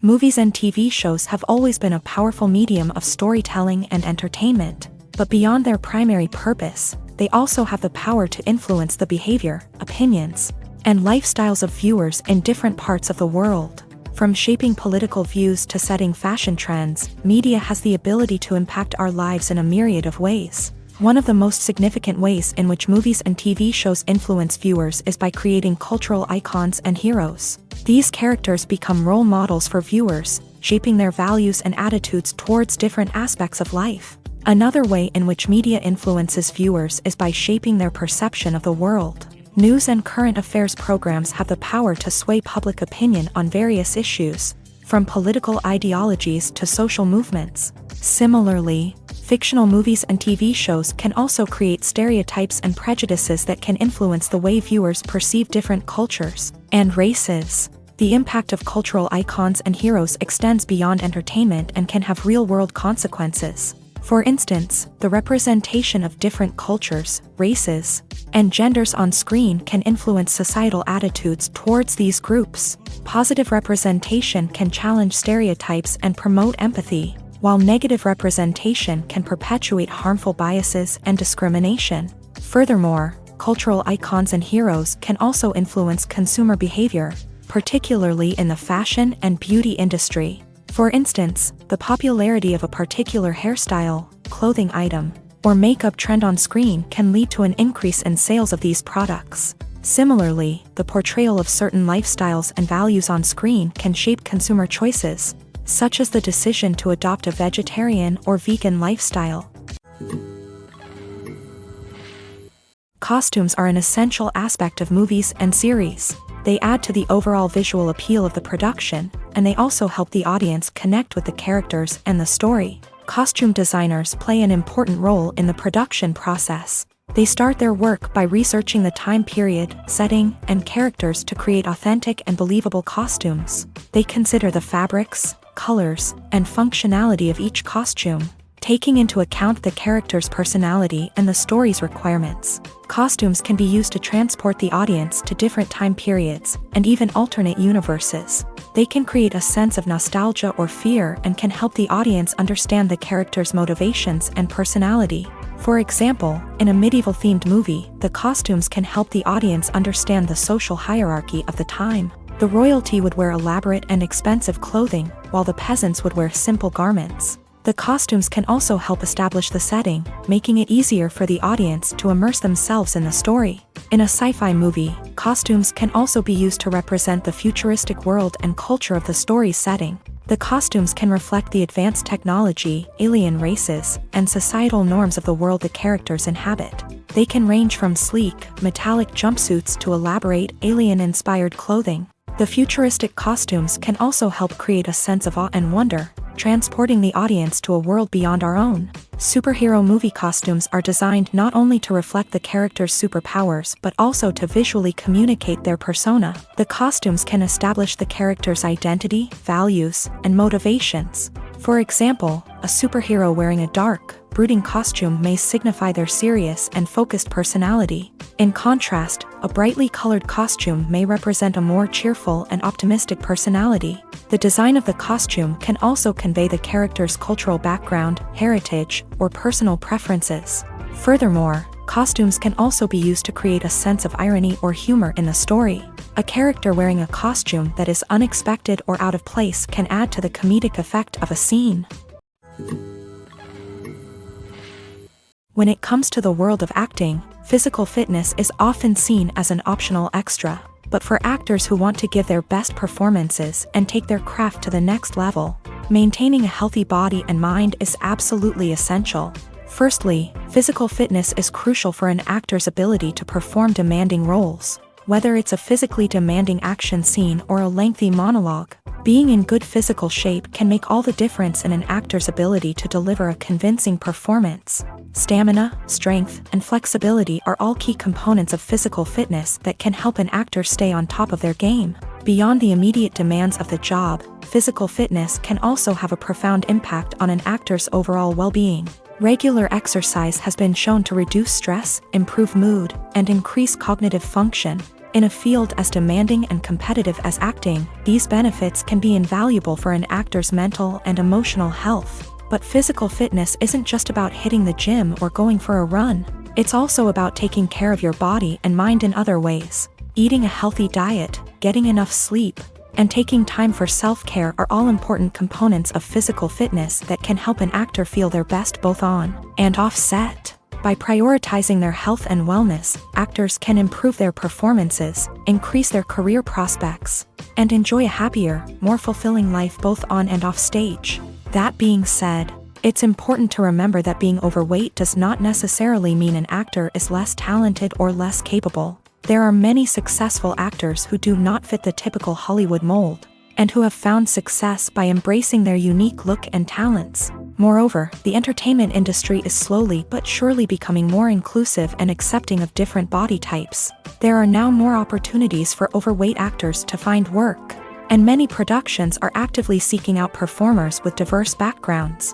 Movies and TV shows have always been a powerful medium of storytelling and entertainment, but beyond their primary purpose, they also have the power to influence the behavior, opinions, and lifestyles of viewers in different parts of the world. From shaping political views to setting fashion trends, media has the ability to impact our lives in a myriad of ways. One of the most significant ways in which movies and TV shows influence viewers is by creating cultural icons and heroes. These characters become role models for viewers, shaping their values and attitudes towards different aspects of life. Another way in which media influences viewers is by shaping their perception of the world. News and current affairs programs have the power to sway public opinion on various issues, from political ideologies to social movements. Similarly, fictional movies and TV shows can also create stereotypes and prejudices that can influence the way viewers perceive different cultures and races. The impact of cultural icons and heroes extends beyond entertainment and can have real-world consequences. For instance, the representation of different cultures, races, and genders on screen can influence societal attitudes towards these groups. Positive representation can challenge stereotypes and promote empathy, while negative representation can perpetuate harmful biases and discrimination. Furthermore, cultural icons and heroes can also influence consumer behavior, particularly in the fashion and beauty industry. For instance, the popularity of a particular hairstyle, clothing item, or makeup trend on screen can lead to an increase in sales of these products. Similarly, the portrayal of certain lifestyles and values on screen can shape consumer choices, such as the decision to adopt a vegetarian or vegan lifestyle. Costumes are an essential aspect of movies and series. They add to the overall visual appeal of the production, and they also help the audience connect with the characters and the story. Costume designers play an important role in the production process. They start their work by researching the time period, setting, and characters to create authentic and believable costumes. They consider the fabrics, colors, and functionality of each costume, taking into account the character's personality and the story's requirements. Costumes can be used to transport the audience to different time periods and even alternate universes. They can create a sense of nostalgia or fear and can help the audience understand the character's motivations and personality. For example, in a medieval-themed movie, the costumes can help the audience understand the social hierarchy of the time. The royalty would wear elaborate and expensive clothing, while the peasants would wear simple garments. The costumes can also help establish the setting, making it easier for the audience to immerse themselves in the story. In a sci-fi movie, costumes can also be used to represent the futuristic world and culture of the story's setting. The costumes can reflect the advanced technology, alien races, and societal norms of the world the characters inhabit. They can range from sleek, metallic jumpsuits to elaborate, alien-inspired clothing. The futuristic costumes can also help create a sense of awe and wonder, transporting the audience to a world beyond our own. Superhero movie costumes are designed not only to reflect the character's superpowers but also to visually communicate their persona. The costumes can establish the character's identity, values, and motivations. For example, a superhero wearing a dark, brooding costume may signify their serious and focused personality. In contrast, a brightly colored costume may represent a more cheerful and optimistic personality. The design of the costume can also convey the character's cultural background, heritage, or personal preferences. Furthermore, costumes can also be used to create a sense of irony or humor in the story. A character wearing a costume that is unexpected or out of place can add to the comedic effect of a scene. When it comes to the world of acting, physical fitness is often seen as an optional extra. But for actors who want to give their best performances and take their craft to the next level, maintaining a healthy body and mind is absolutely essential. Firstly, physical fitness is crucial for an actor's ability to perform demanding roles. Whether it's a physically demanding action scene or a lengthy monologue, being in good physical shape can make all the difference in an actor's ability to deliver a convincing performance. Stamina, strength, and flexibility are all key components of physical fitness that can help an actor stay on top of their game. Beyond the immediate demands of the job, physical fitness can also have a profound impact on an actor's overall well-being. Regular exercise has been shown to reduce stress, improve mood, and increase cognitive function. In a field as demanding and competitive as acting, these benefits can be invaluable for an actor's mental and emotional health. But physical fitness isn't just about hitting the gym or going for a run. It's also about taking care of your body and mind in other ways. Eating a healthy diet, getting enough sleep, and taking time for self-care are all important components of physical fitness that can help an actor feel their best both on and off set. By prioritizing their health and wellness, actors can improve their performances, increase their career prospects, and enjoy a happier, more fulfilling life both on and off stage. That being said, it's important to remember that being overweight does not necessarily mean an actor is less talented or less capable. There are many successful actors who do not fit the typical Hollywood mold, and who have found success by embracing their unique look and talents. Moreover, the entertainment industry is slowly but surely becoming more inclusive and accepting of different body types. There are now more opportunities for overweight actors to find work, and many productions are actively seeking out performers with diverse backgrounds.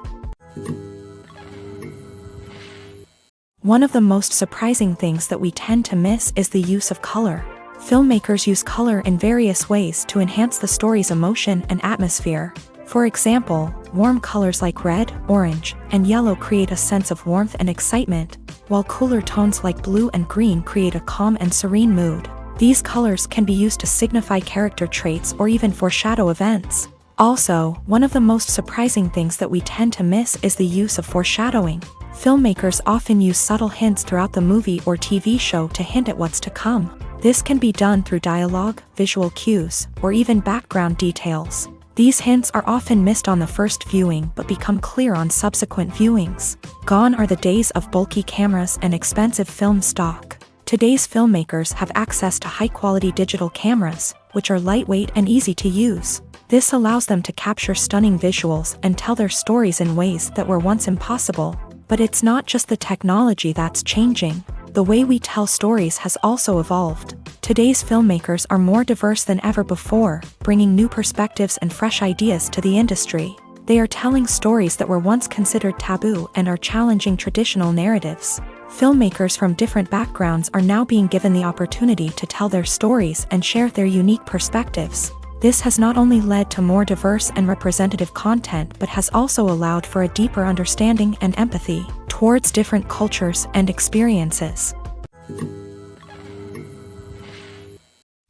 One of the most surprising things that we tend to miss is the use of color. Filmmakers use color in various ways to enhance the story's emotion and atmosphere. For example, warm colors like red, orange, and yellow create a sense of warmth and excitement, while cooler tones like blue and green create a calm and serene mood. These colors can be used to signify character traits or even foreshadow events. Also, one of the most surprising things that we tend to miss is the use of foreshadowing. Filmmakers often use subtle hints throughout the movie or TV show to hint at what's to come. This can be done through dialogue, visual cues, or even background details. These hints are often missed on the first viewing but become clear on subsequent viewings. Gone are the days of bulky cameras and expensive film stock. Today's filmmakers have access to high-quality digital cameras, which are lightweight and easy to use. This allows them to capture stunning visuals and tell their stories in ways that were once impossible. But it's not just the technology that's changing. The way we tell stories has also evolved. Today's filmmakers are more diverse than ever before, bringing new perspectives and fresh ideas to the industry. They are telling stories that were once considered taboo and are challenging traditional narratives. Filmmakers from different backgrounds are now being given the opportunity to tell their stories and share their unique perspectives. This has not only led to more diverse and representative content but has also allowed for a deeper understanding and empathy towards different cultures and experiences.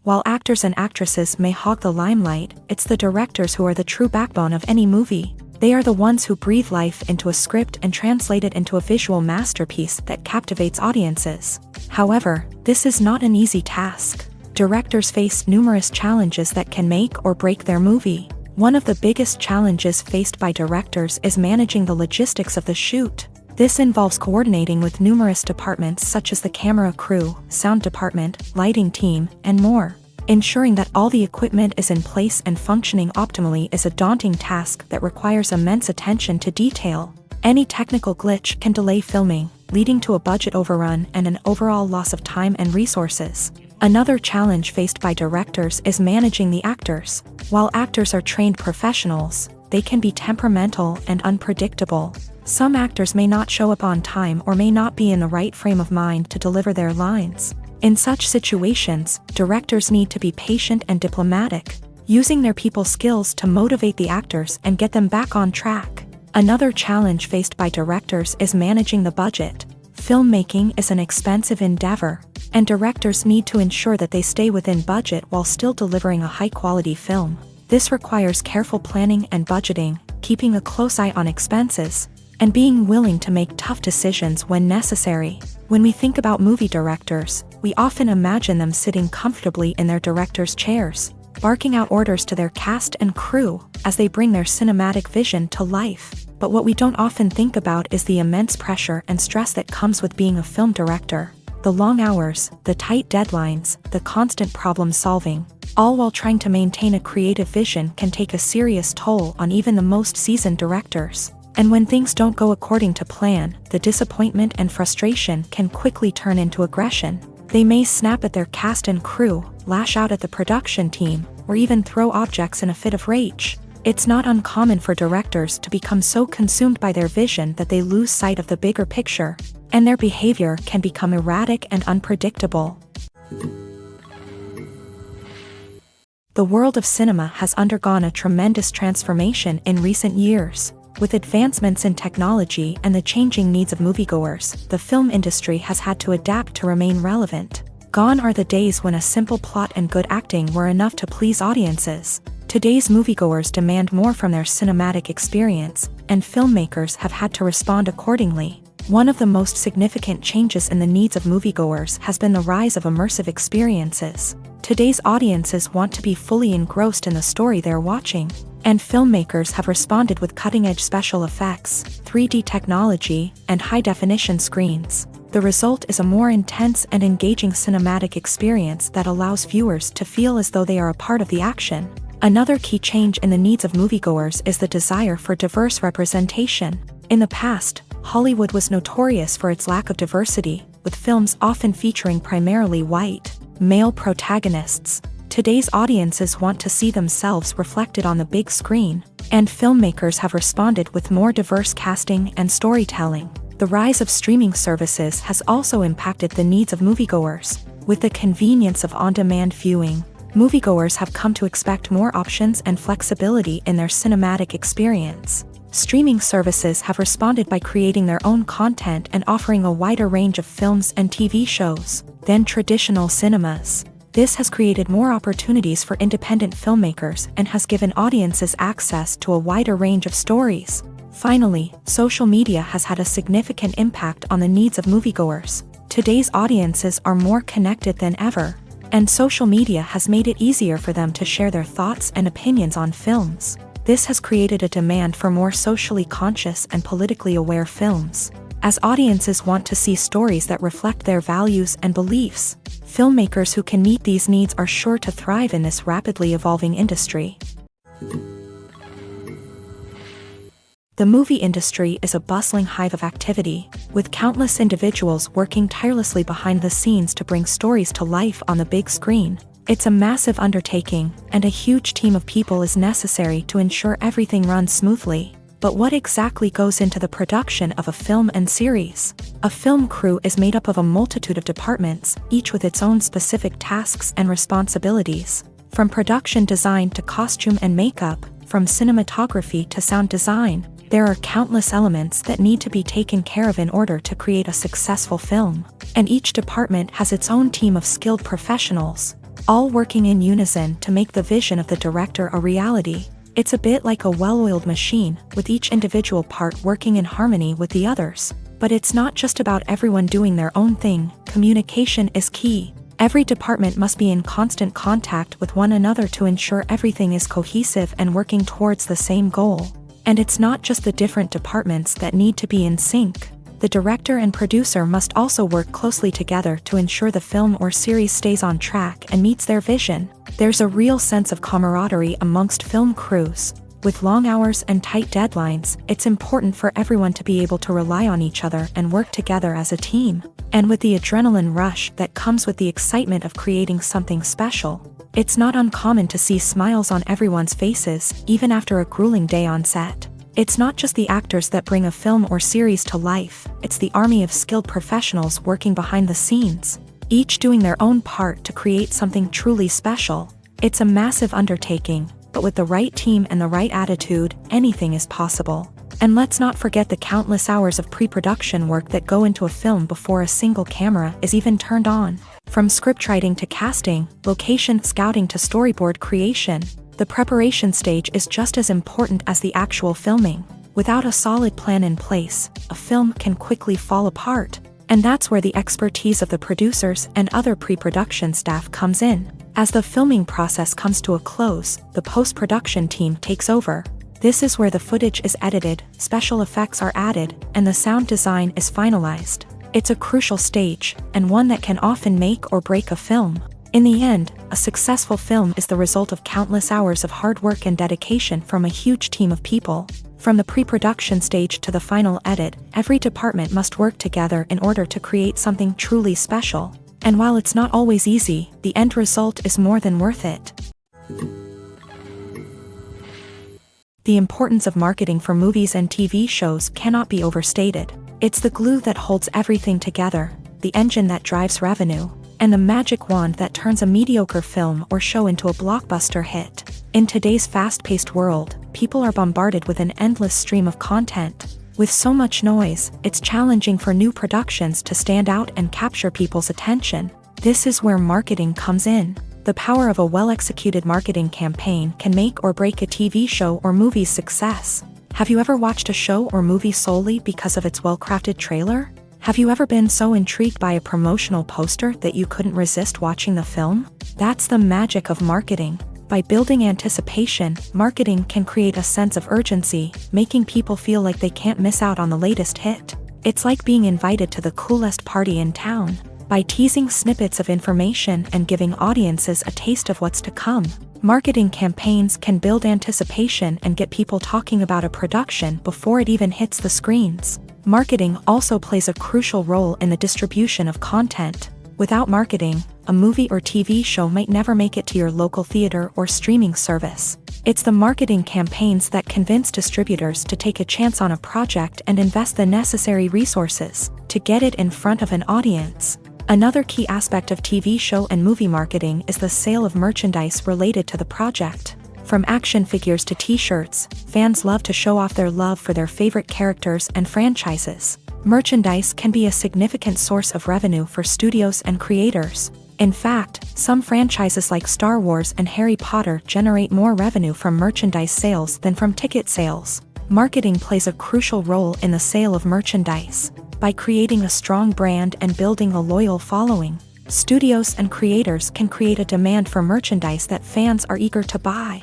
While actors and actresses may hog the limelight, it's the directors who are the true backbone of any movie. They are the ones who breathe life into a script and translate it into a visual masterpiece that captivates audiences. However, this is not an easy task. Directors face numerous challenges that can make or break their movie. One of the biggest challenges faced by directors is managing the logistics of the shoot. This involves coordinating with numerous departments such as the camera crew, sound department, lighting team, and more. Ensuring that all the equipment is in place and functioning optimally is a daunting task that requires immense attention to detail. Any technical glitch can delay filming, leading to a budget overrun and an overall loss of time and resources. Another challenge faced by directors is managing the actors. While actors are trained professionals, they can be temperamental and unpredictable. Some actors may not show up on time or may not be in the right frame of mind to deliver their lines. In such situations, directors need to be patient and diplomatic, using their people skills to motivate the actors and get them back on track. Another challenge faced by directors is managing the budget. Filmmaking is an expensive endeavor, and directors need to ensure that they stay within budget while still delivering a high-quality film. This requires careful planning and budgeting, keeping a close eye on expenses, and being willing to make tough decisions when necessary. When we think about movie directors, we often imagine them sitting comfortably in their director's chairs, barking out orders to their cast and crew as they bring their cinematic vision to life. But what we don't often think about is the immense pressure and stress that comes with being a film director. The long hours, the tight deadlines, the constant problem solving, all while trying to maintain a creative vision can take a serious toll on even the most seasoned directors. And when things don't go according to plan, the disappointment and frustration can quickly turn into aggression. They may snap at their cast and crew, lash out at the production team, or even throw objects in a fit of rage. It's not uncommon for directors to become so consumed by their vision that they lose sight of the bigger picture, and their behavior can become erratic and unpredictable. The world of cinema has undergone a tremendous transformation in recent years. With advancements in technology and the changing needs of moviegoers, the film industry has had to adapt to remain relevant. Gone are the days when a simple plot and good acting were enough to please audiences. Today's moviegoers demand more from their cinematic experience, and filmmakers have had to respond accordingly. One of the most significant changes in the needs of moviegoers has been the rise of immersive experiences. Today's audiences want to be fully engrossed in the story they're watching, and filmmakers have responded with cutting-edge special effects, 3D technology, and high-definition screens. The result is a more intense and engaging cinematic experience that allows viewers to feel as though they are a part of the action. Another key change in the needs of moviegoers is the desire for diverse representation. In the past, Hollywood was notorious for its lack of diversity, with films often featuring primarily white, male protagonists. Today's audiences want to see themselves reflected on the big screen, and filmmakers have responded with more diverse casting and storytelling. The rise of streaming services has also impacted the needs of moviegoers. With the convenience of on-demand viewing, moviegoers have come to expect more options and flexibility in their cinematic experience. Streaming services have responded by creating their own content and offering a wider range of films and TV shows than traditional cinemas. This has created more opportunities for independent filmmakers and has given audiences access to a wider range of stories. Finally, social media has had a significant impact on the needs of moviegoers. Today's audiences are more connected than ever. And social media has made it easier for them to share their thoughts and opinions on films. This has created a demand for more socially conscious and politically aware films. As audiences want to see stories that reflect their values and beliefs, filmmakers who can meet these needs are sure to thrive in this rapidly evolving industry. The movie industry is a bustling hive of activity, with countless individuals working tirelessly behind the scenes to bring stories to life on the big screen. It's a massive undertaking, and a huge team of people is necessary to ensure everything runs smoothly. But what exactly goes into the production of a film and series? A film crew is made up of a multitude of departments, each with its own specific tasks and responsibilities. From production design to costume and makeup, from cinematography to sound design, there are countless elements that need to be taken care of in order to create a successful film. And each department has its own team of skilled professionals, all working in unison to make the vision of the director a reality. It's a bit like a well-oiled machine, with each individual part working in harmony with the others. But it's not just about everyone doing their own thing. Communication is key. Every department must be in constant contact with one another to ensure everything is cohesive and working towards the same goal. And it's not just the different departments that need to be in sync. The director and producer must also work closely together to ensure the film or series stays on track and meets their vision. There's a real sense of camaraderie amongst film crews. With long hours and tight deadlines, it's important for everyone to be able to rely on each other and work together as a team. And with the adrenaline rush that comes with the excitement of creating something special, it's not uncommon to see smiles on everyone's faces, even after a grueling day on set. It's not just the actors that bring a film or series to life, it's the army of skilled professionals working behind the scenes, each doing their own part to create something truly special. It's a massive undertaking, but with the right team and the right attitude, anything is possible. And let's not forget the countless hours of pre-production work that go into a film before a single camera is even turned on. From scriptwriting to casting, location scouting to storyboard creation, the preparation stage is just as important as the actual filming. Without a solid plan in place, a film can quickly fall apart. And that's where the expertise of the producers and other pre-production staff comes in. As the filming process comes to a close, the post-production team takes over. This is where the footage is edited, special effects are added, and the sound design is finalized. It's a crucial stage, and one that can often make or break a film. In the end, a successful film is the result of countless hours of hard work and dedication from a huge team of people. From the pre-production stage to the final edit, every department must work together in order to create something truly special. And while it's not always easy, the end result is more than worth it. The importance of marketing for movies and TV shows cannot be overstated. It's the glue that holds everything together, the engine that drives revenue, and the magic wand that turns a mediocre film or show into a blockbuster hit. In today's fast-paced world, people are bombarded with an endless stream of content. With so much noise, it's challenging for new productions to stand out and capture people's attention. This is where marketing comes in. The power of a well-executed marketing campaign can make or break a TV show or movie's success. Have you ever watched a show or movie solely because of its well-crafted trailer? Have you ever been so intrigued by a promotional poster that you couldn't resist watching the film? That's the magic of marketing. By building anticipation, marketing can create a sense of urgency, making people feel like they can't miss out on the latest hit. It's like being invited to the coolest party in town. By teasing snippets of information and giving audiences a taste of what's to come, marketing campaigns can build anticipation and get people talking about a production before it even hits the screens. Marketing also plays a crucial role in the distribution of content. Without marketing, a movie or TV show might never make it to your local theater or streaming service. It's the marketing campaigns that convince distributors to take a chance on a project and invest the necessary resources to get it in front of an audience. Another key aspect of TV show and movie marketing is the sale of merchandise related to the project. From action figures to t-shirts, fans love to show off their love for their favorite characters and franchises. Merchandise can be a significant source of revenue for studios and creators. In fact, some franchises like Star Wars and Harry Potter generate more revenue from merchandise sales than from ticket sales. Marketing plays a crucial role in the sale of merchandise. By creating a strong brand and building a loyal following, Studios and creators can create a demand for merchandise that fans are eager to buy.